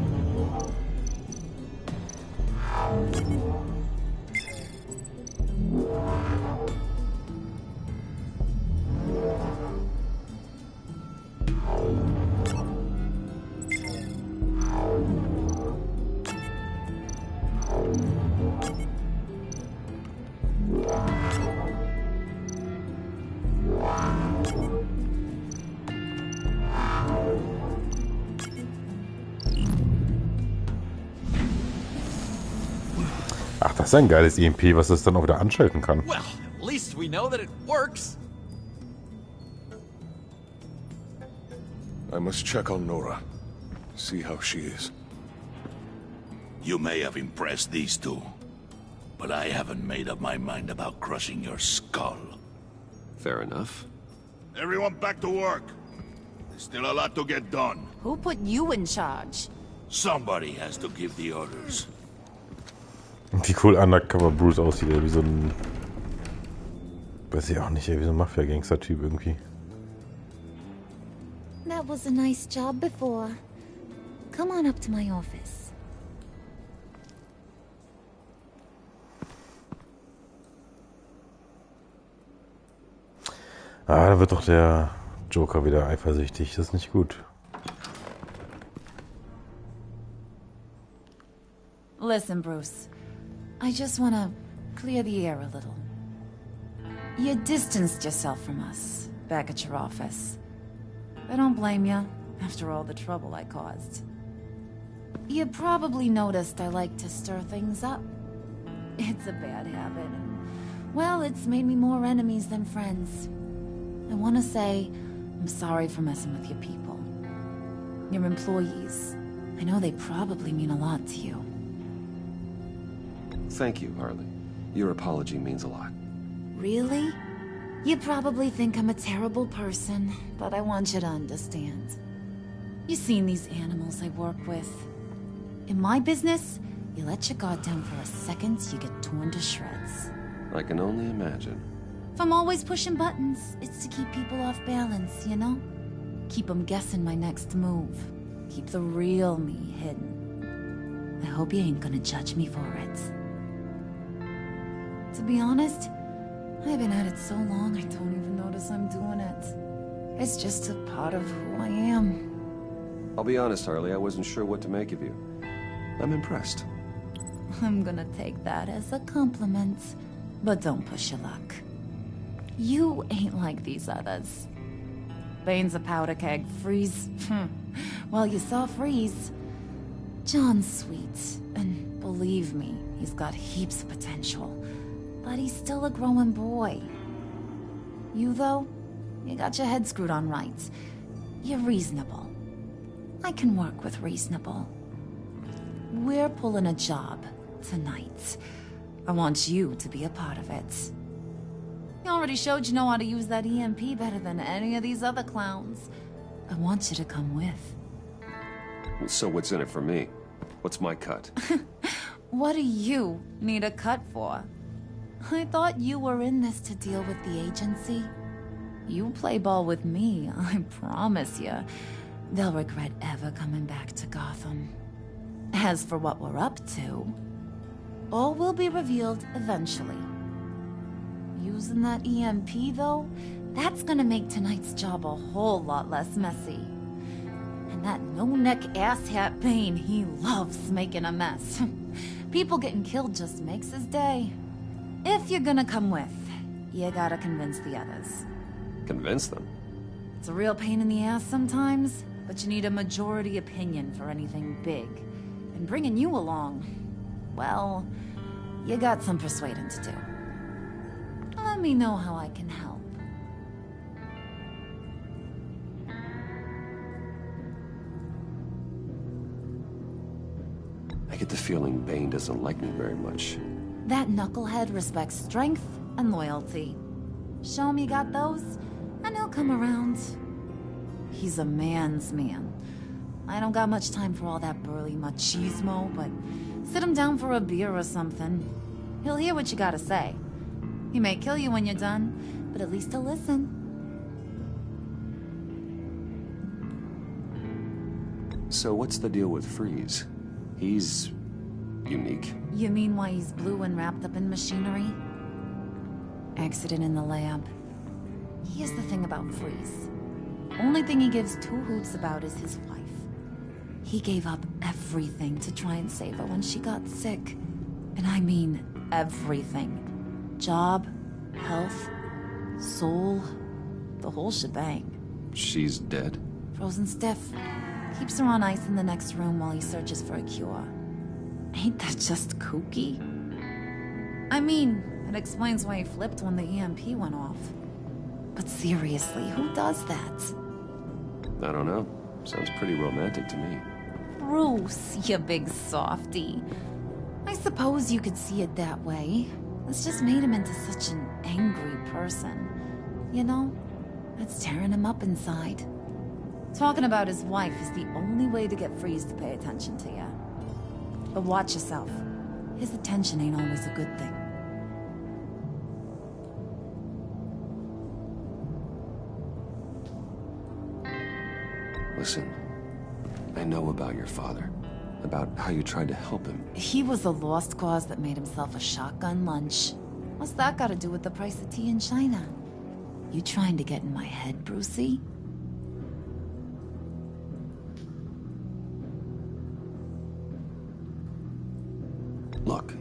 Ach, das ist ein geiles EMP, was es dann auch wieder anschalten kann. Well, at least we know that it works. I must check on Nora. See how she is. You may have impressed these two, but I haven't made up my mind about crushing your skull. Fair enough. Everyone back to work. There's still a lot to get done. Who put you in charge? Somebody has to give the orders. Wie cool Undercover Bruce aussieht, ey, wie so ein... Weiß ich auch nicht, ey, wie so ein Mafia-Gangster-Typ irgendwie. That was a nice job before. Come on up to my office. Ah, da wird doch der Joker wieder eifersüchtig. Das ist nicht gut. Listen, Bruce. I just want to clear the air a little. You distanced yourself from us back at your office. I don't blame you, after all the trouble I caused. You probably noticed I like to stir things up. It's a bad habit, and, well, it's made me more enemies than friends. I want to say I'm sorry for messing with your people. Your employees. I know they probably mean a lot to you. Thank you, Harley. Your apology means a lot. Really? You probably think I'm a terrible person, but I want you to understand. You've seen these animals I work with. In my business, you let your guard down for a second, you get torn to shreds. I can only imagine. If I'm always pushing buttons, it's to keep people off balance, you know? Keep them guessing my next move. Keep the real me hidden. I hope you ain't gonna judge me for it. To be honest, I've been at it so long I don't even notice I'm doing it. It's just a part of who I am. I'll be honest, Harley, I wasn't sure what to make of you. I'm impressed. I'm gonna take that as a compliment, but don't push your luck. You ain't like these others. Bane's a powder keg. Freeze. Well, you saw Freeze. John's sweet, and believe me, he's got heaps of potential. But he's still a growing boy. You, though, you got your head screwed on right. You're reasonable. I can work with reasonable. We're pulling a job tonight. I want you to be a part of it. You already showed you know how to use that EMP better than any of these other clowns. I want you to come with. So what's in it for me? What's my cut? What do you need a cut for? I thought you were in this to deal with the agency. You play ball with me, I promise you. They'll regret ever coming back to Gotham. As for what we're up to, all will be revealed eventually. Using that EMP, though, that's gonna make tonight's job a whole lot less messy. And that no-neck asshat Bane, he loves making a mess. People getting killed just makes his day. If you're gonna come with, you gotta convince the others. Convince them? It's a real pain in the ass sometimes, but you need a majority opinion for anything big. And bringing you along, well, you got some persuading to do. Let me know how I can help. I get the feeling Bane doesn't like me very much. That knucklehead respects strength and loyalty. Show him you got those, and he'll come around. He's a man's man. I don't got much time for all that burly machismo, but sit him down for a beer or something. He'll hear what you gotta say. He may kill you when you're done, but at least he'll listen. So what's the deal with Freeze? He's unique. You mean why he's blue and wrapped up in machinery? Accident in the lab. Here's the thing about Freeze. Only thing he gives two hoots about is his wife. He gave up everything to try and save her when she got sick. And I mean everything. Job, health, soul, the whole shebang. She's dead? Frozen stiff. Keeps her on ice in the next room while he searches for a cure. Ain't that just kooky? I mean, it explains why he flipped when the EMP went off. But seriously, who does that? I don't know. Sounds pretty romantic to me. Bruce, you big softy. I suppose you could see it that way. It's just made him into such an angry person. You know? It's tearing him up inside. Talking about his wife is the only way to get Freeze to pay attention to you. But watch yourself. His attention ain't always a good thing. Listen, I know about your father. About how you tried to help him. He was a lost cause that made himself a shotgun lunch. What's that got to do with the price of tea in China? You trying to get in my head, Brucey? Look,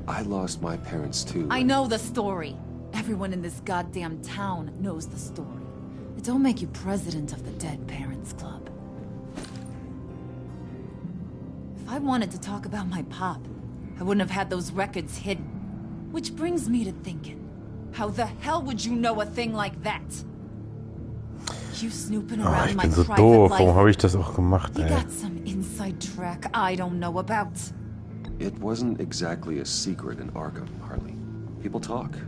I lost my parents too. I know the story. Everyone in this goddamn town knows the story. It don't make you president of the Dead Parents Club. If I wanted to talk about my pop, I wouldn't have had those records hidden. Which brings me to thinking, how the hell would you know a thing like that? You snooping around Ich my bin so private doof. life. Warum habe ich das auch gemacht, You ey? got some inside track I don't know about. It wasn't exactly a secret in Arkham, Harley. People talk,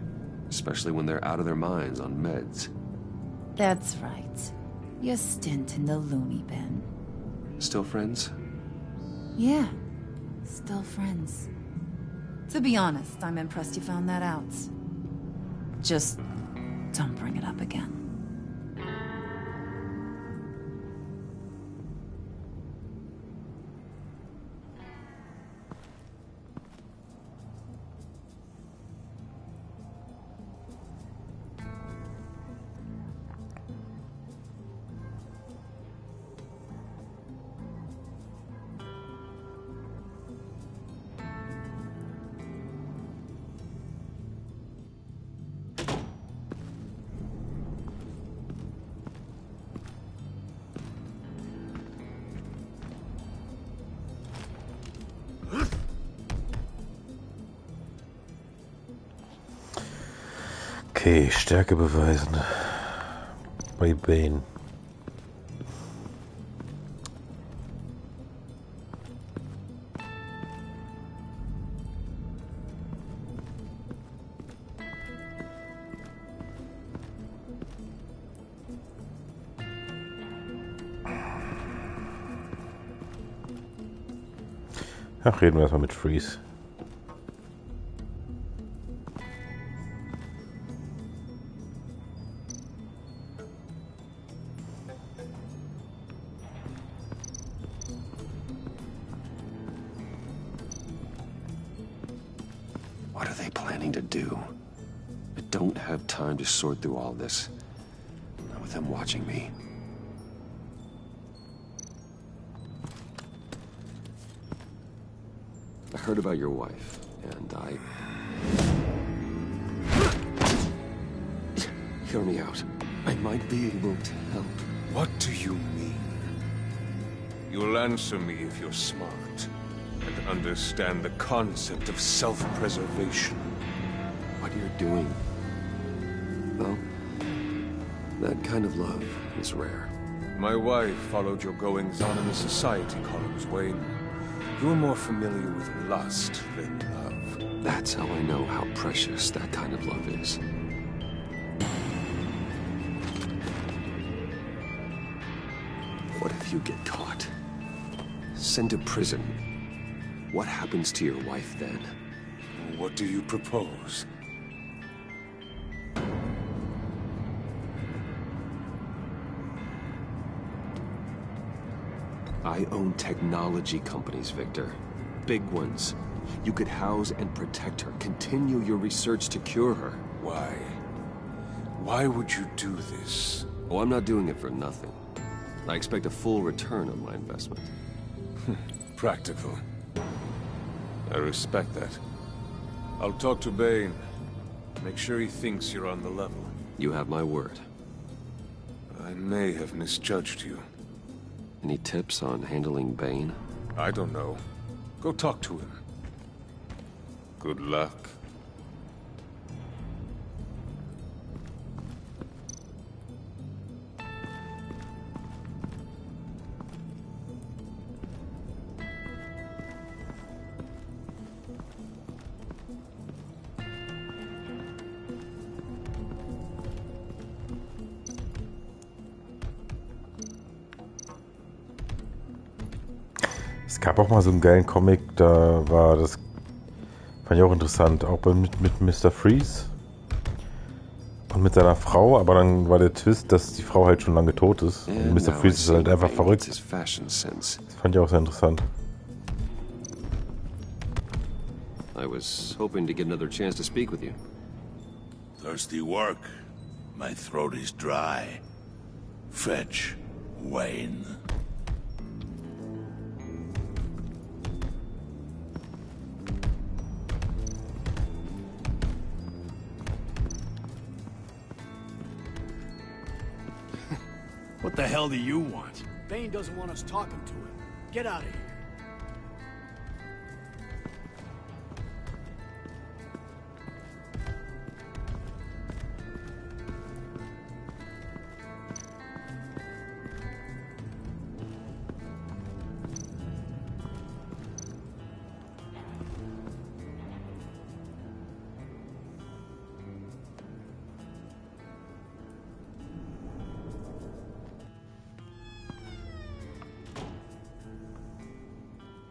especially when they're out of their minds on meds. That's right. Your stint in the loony bin. Still friends? Yeah, still friends. To be honest, I'm impressed you found that out. Just don't bring it up again. Okay, Stärke beweisen. Bei Bane. Ach, reden wir erstmal mit Freeze. What are they planning to do? I don't have time to sort through all this. Not with them watching me. I heard about your wife, and Hear me out. I might be able to help. What do you mean? You'll answer me if you're smart and understand the concept of self-preservation. What you're doing. Well, that kind of love is rare. My wife followed your goings-on in the society columns, Wayne. You're more familiar with lust than love. That's how I know how precious that kind of love is. What if you get caught? Sent to prison. What happens to your wife then? What do you propose? I own technology companies, Victor. Big ones. You could house and protect her, continue your research to cure her. Why? Why would you do this? Oh, I'm not doing it for nothing. I expect a full return on my investment. Practical. I respect that. I'll talk to Bane. Make sure he thinks you're on the level. You have my word. I may have misjudged you. Any tips on handling Bane? I don't know. Go talk to him. Good luck. Es gab auch mal so einen geilen Comic, da war das, fand ich auch interessant, auch mit Mr. Freeze und mit seiner Frau, aber dann war der Twist, dass die Frau halt schon lange tot ist. Und Mr. Freeze ist halt einfach verrückt. Das fand ich auch sehr interessant. I was hoping to get another chance to speak with you. Thirsty work. My throat is dry. Fetch, Wayne. What the hell do you want? Bane doesn't want us talking to him. Get out of here.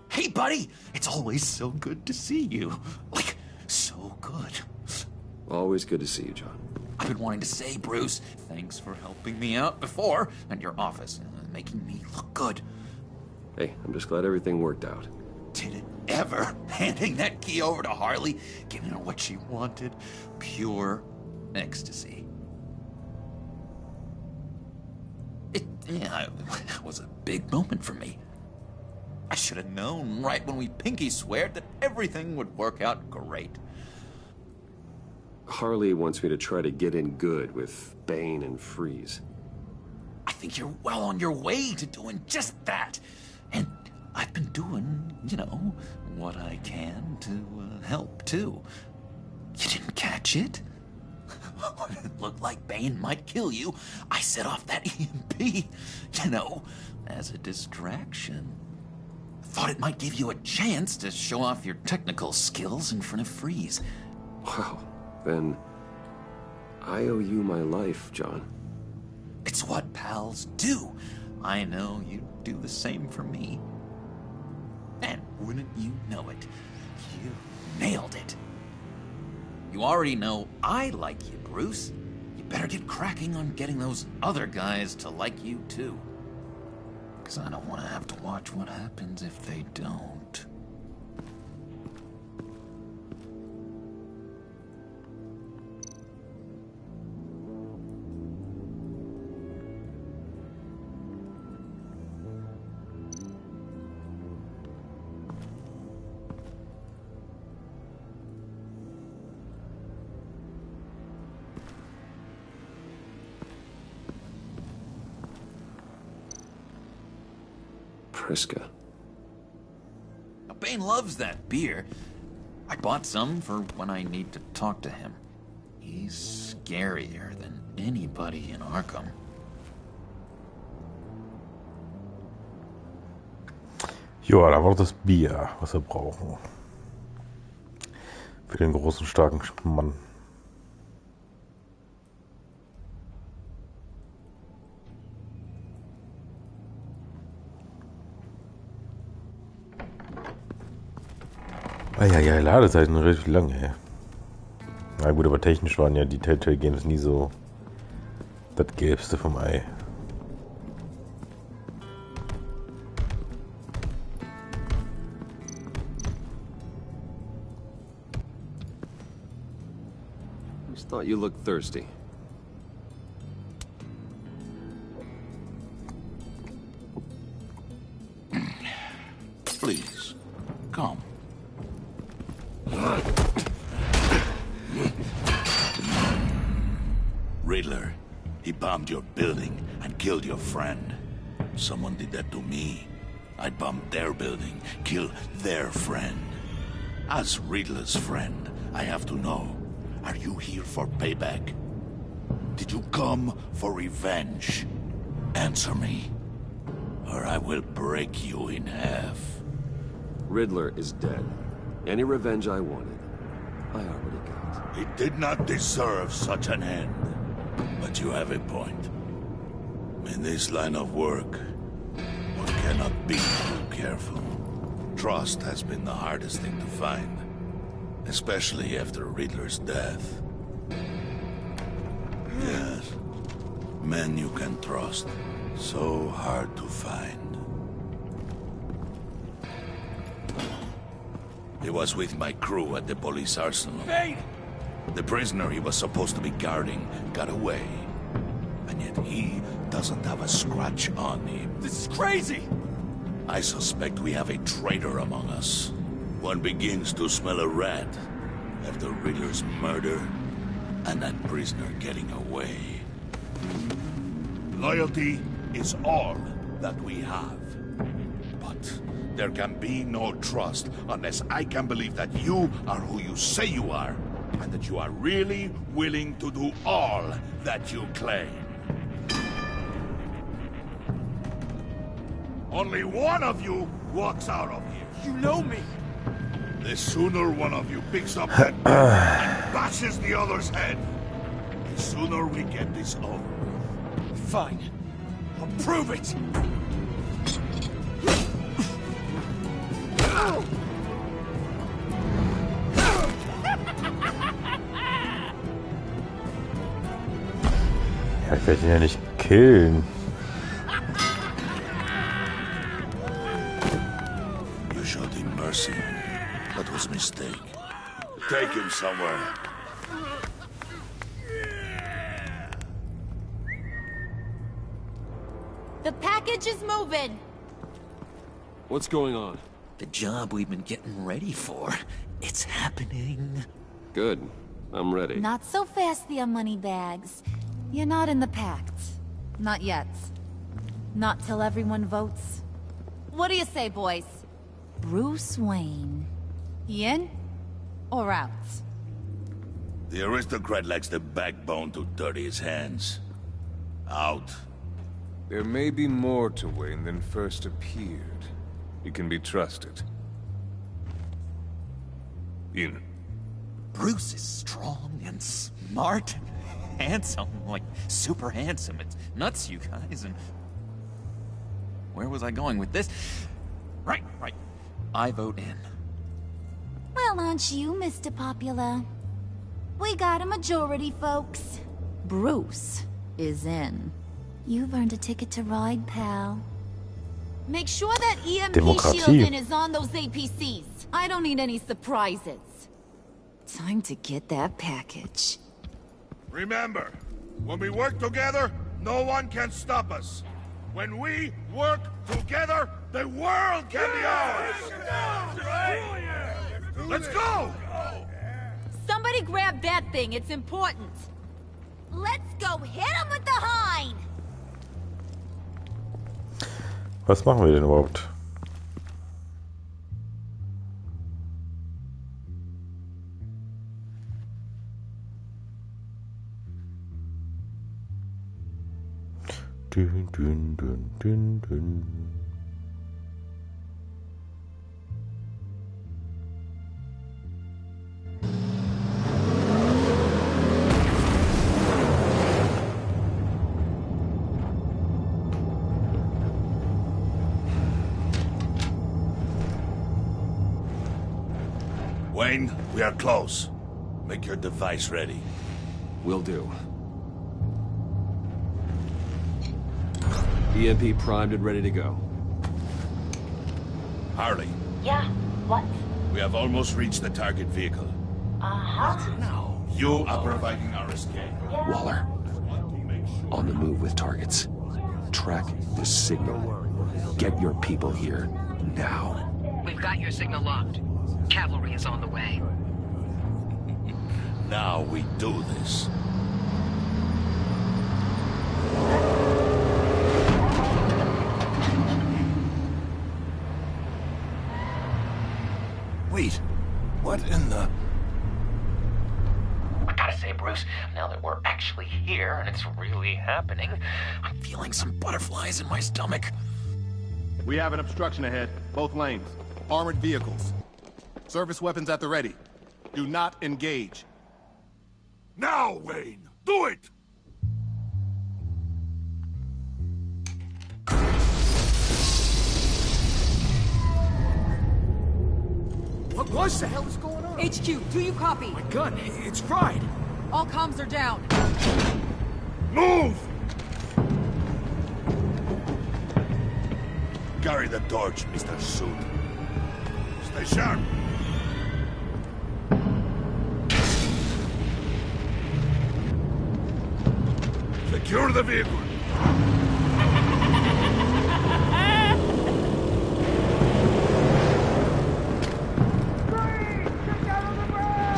Hey, buddy! It's always so good to see you. Like, so good. Always good to see you, John. I've been wanting to say, Bruce, thanks for helping me out before at your office, making me look good. Hey, I'm just glad everything worked out. Did it ever? Handing that key over to Harley, giving her what she wanted. Pure ecstasy. It was a big moment for me. I should have known right when we pinky sweared that everything would work out great. Harley wants me to try to get in good with Bane and Freeze. I think you're well on your way to doing just that. And I've been doing, what I can to help, too. You didn't catch it? When it looked like Bane might kill you, I set off that EMP, you know, as a distraction. Thought it might give you a chance to show off your technical skills in front of Freeze. Wow, then I owe you my life, John. It's what pals do. I know you'd do the same for me. And wouldn't you know it, you nailed it. You already know I like you, Bruce. You better get cracking on getting those other guys to like you too. Because I don't want to have to watch what happens if they don't. Priska. Now, Bane loves that beer. I bought some for when I need to talk to him. He's scarier than anybody in Arkham. Ja, da war doch das Bier, was wir brauchen. Für den großen, starken Mann. Ja, Ladezeiten relativ lange, ey. Na gut, aber technisch waren ja die Telltale Games nie so das Gelbste vom Ei. Just thought you looked thirsty. Please, come. Riddler, he bombed your building and killed your friend. Someone did that to me. I bombed their building, killed their friend. As Riddler's friend, I have to know, are you here for payback? Did you come for revenge? Answer me, or I will break you in half. Riddler is dead. Any revenge I wanted, I already got. He did not deserve such an end. But you have a point. In this line of work, one cannot be too careful. Trust has been the hardest thing to find, especially after Riddler's death. Yes, men you can trust, so hard to find. He was with my crew at the police arsenal. Bane! The prisoner he was supposed to be guarding got away. And yet he doesn't have a scratch on him. This is crazy! I suspect we have a traitor among us. One begins to smell a rat after Riddler's murder and that prisoner getting away. Loyalty is all that we have. But there can be no trust unless I can believe that you are who you say you are, and that you are really willing to do all that you claim. Only one of you walks out of here. You know me! The sooner one of you picks up that gun and bashes the other's head, the sooner we get this over with. Fine. I'll prove it! Ja, ich werde ihn ja nicht killen. You showed him mercy. That was a mistake. Take him somewhere. The package is moving. What's going on? The job we've been getting ready for. It's happening. Good. I'm ready. Not so fast, the money bags. You're not in the pact. Not yet. Not till everyone votes. What do you say, boys? Bruce Wayne. In or out? The aristocrat lacks the backbone to dirty his hands. Out. There may be more to Wayne than first appeared. He can be trusted. In. Bruce is strong and smart and handsome, like super handsome. It's nuts, you guys, and... Where was I going with this? Right. I vote in. Well, aren't you, Mr. Popular? We got a majority, folks. Bruce is in. You've earned a ticket to ride, pal. Make sure that EMP Demokratie. shielding is on those APCs. I don't need any surprises. Time to get that package. Remember, when we work together, no one can stop us. When we work together, the world can be ours! Let's go! Somebody grab that thing, it's important. Let's go hit him with the hind! Was machen wir denn überhaupt? Dün, dün, dün, dün, dün. Wayne, we are close. Make your device ready. Will do. EMP primed and ready to go. Harley, Yeah, what? we have almost reached the target vehicle. Uh-huh. Now, you are providing our escape. Waller, on the move with targets. Track this signal. Get your people here, now. We've got your signal locked. Cavalry is on the way. Now we do this. Wait, what in the... I gotta say, Bruce, now that we're actually here and it's really happening, I'm feeling some butterflies in my stomach. We have an obstruction ahead, both lanes. Armored vehicles. Service weapons at the ready. Do not engage. Now, Wayne! Do it! What the hell is going on? HQ, do you copy? My gun, it's fried. All comms are down. Move! Carry the torch, Mr. Suit. Stay sharp. Secure the vehicle.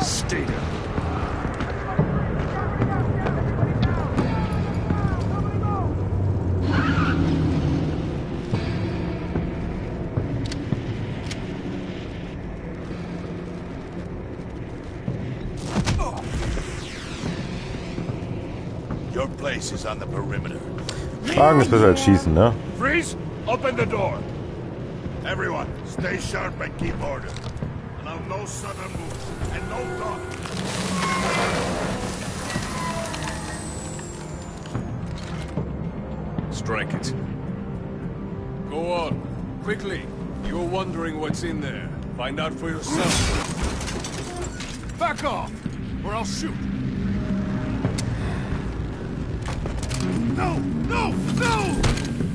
Stay down. Your place is on the perimeter. Fragen ist besser als schießen, ne? Freeze! Open the door! Everyone, stay sharp and keep order. Allow no sudden moves and no talk. Strike it. Go on. Quickly. You're wondering what's in there. Find out for yourself. Back off, or I'll shoot. No! No! No!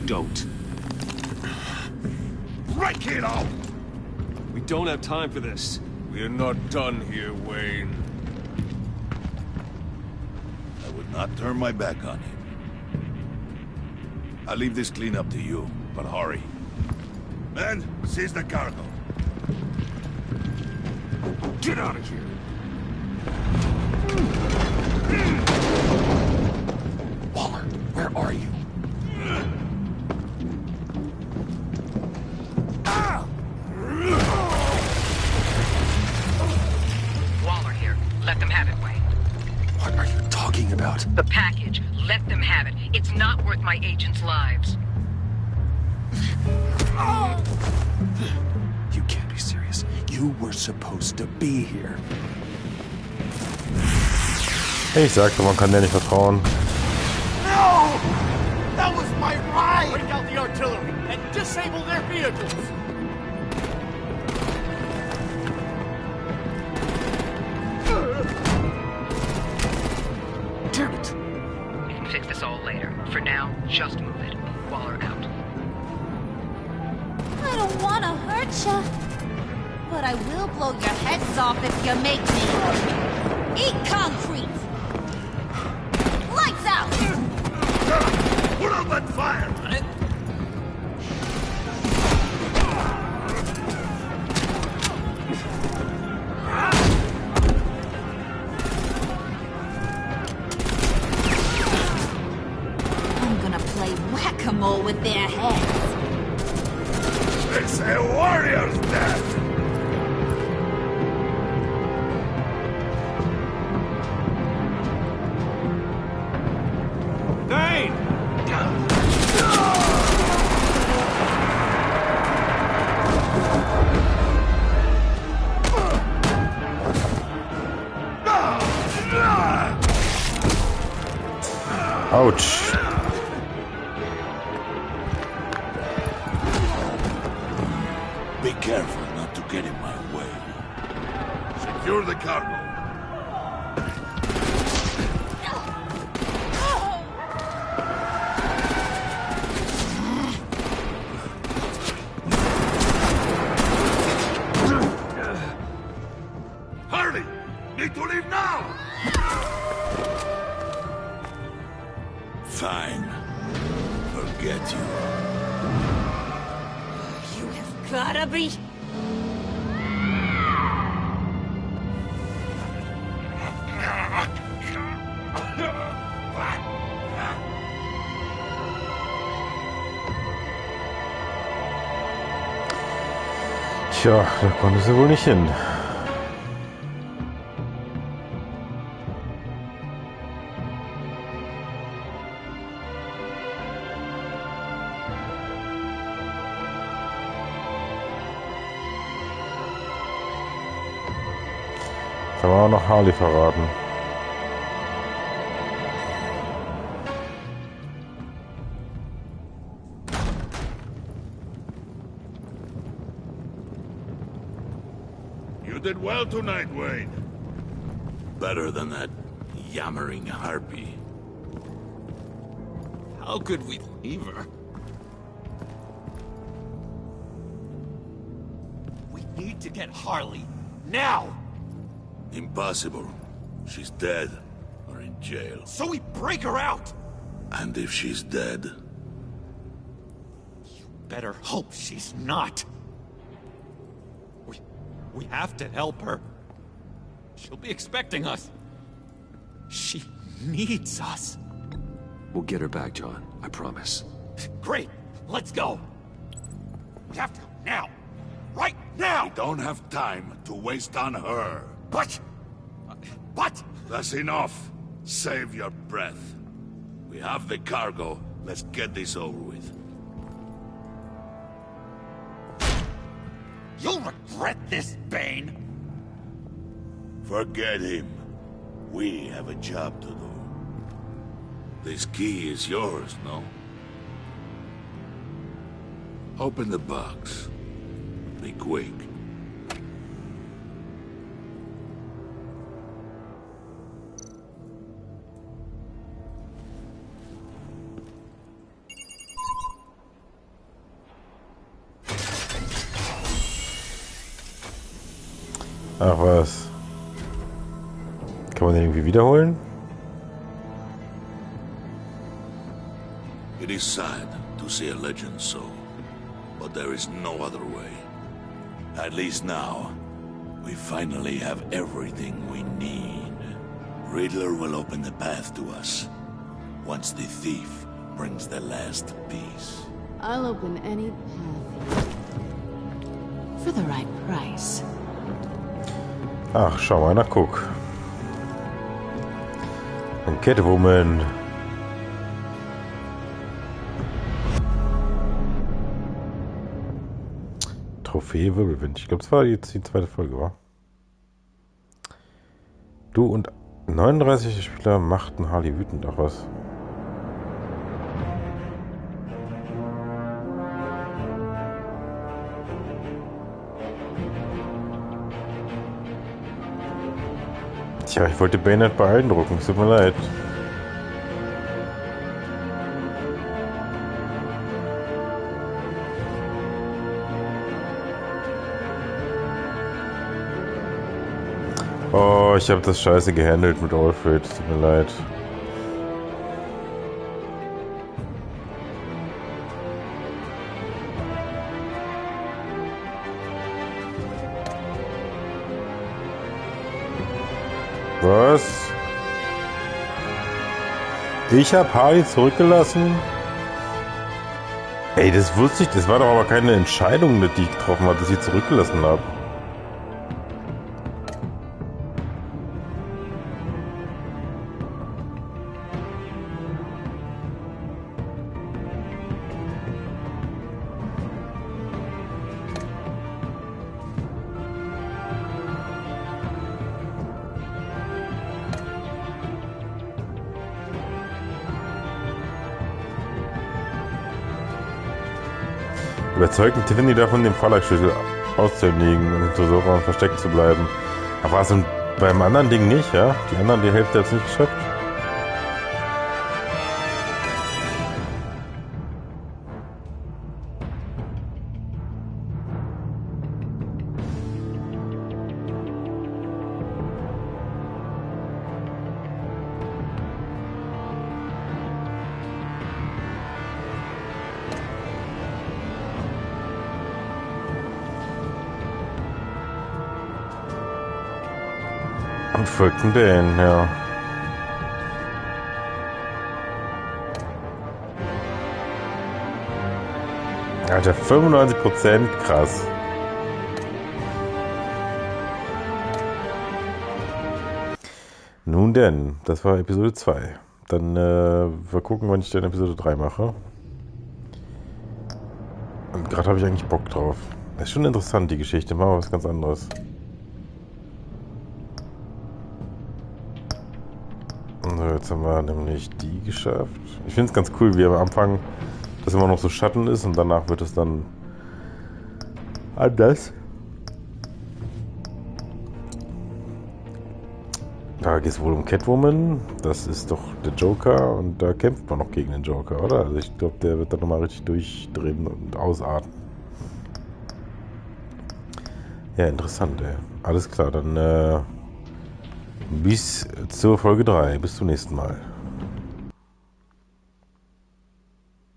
Don't. Right, kiddo! We don't have time for this. We're not done here, Wayne. I would not turn my back on him. I'll leave this cleanup to you, but hurry. Men, seize the cargo. Get out of here. Waller, where are you? Waller here. Let them have it, Wayne. want? The package. Let them have it. It's not worth my agents' lives. You can't be serious. You were supposed to be here. Ich sagte, man kann der nicht vertrauen. No! That was my ride! Break out the artillery and disable their vehicles! Damn it! We can fix this all later. For now, just move it. Waller out. I don't want to hurt ya, but I will blow your heads off if you make me. Eat concrete! Lights out! Put up that fire! I'm gonna play whack-a-mole with their heads. It's a warrior's death! Dane! Ouch. Be careful not to get in my way. Secure the cargo. Hurry! Need to leave now! Fine. Forget you. You have gotta be... Tja, da konnte sie wohl nicht hin. Jetzt haben wir auch noch Harley verraten. You did well tonight, Wayne. Better than that yammering harpy. How could we leave her? We need to get Harley. Now! Impossible. She's dead. Or in jail. So we break her out! And if she's dead... Better hope she's not. We have to help her. She'll be expecting us. She needs us. We'll get her back, John. I promise. Great. Let's go. We have to now. Right now! We don't have time to waste on her. But... That's enough. Save your breath. We have the cargo. Let's get this over with. You'll regret this, Bane! Forget him. We have a job to do. This key is yours, no? Open the box. Be quick. Ach was. Kann man den irgendwie wiederholen? It is sad to see a legend so, but there is no other way. At least now, we finally have everything we need. Riddler will open the path to us, once the thief brings the last piece. I'll open any path for the right price. Ach, schau mal, na guck. Und Catwoman. Trophäe Wirbelwind. Ich glaube, es war jetzt die zweite Folge, war. Du und 39 Spieler machten Harley wütend. Ach was. Tja, ich wollte Bane nicht beeindrucken. Es tut mir leid. Oh, ich habe das scheiße gehandelt mit Alfred. Tut mir leid. Was? Ich habe Harley zurückgelassen? Ey, das wusste ich. Das war doch aber keine Entscheidung, die ich getroffen habe, dass ich zurückgelassen habe. Überzeugen Tiffany davon, den Fahrradschlüssel auszuhändigen und hinter so Raum versteckt zu bleiben. Aber war es beim anderen Ding nicht, ja? Die anderen, die Hälfte hat es nicht geschafft. Und folgten Bane, ja. Alter, 95%, krass. Nun denn, das war Episode 2. Dann wir gucken, wann ich dann Episode 3 mache. Und gerade habe ich eigentlich Bock drauf. Das ist schon interessant, die Geschichte. Machen wir was ganz anderes. So, jetzt haben wir nämlich die geschafft. Ich finde es ganz cool, wie am Anfang das immer noch so Schatten ist und danach wird es dann anders. Da geht es wohl um Catwoman. Das ist doch der Joker und da kämpft man noch gegen den Joker, oder? Also ich glaube, der wird dann nochmal richtig durchdrehen und ausatmen. Ja, interessant, ey. Alles klar, dann bis zur Folge 3. Bis zum nächsten Mal.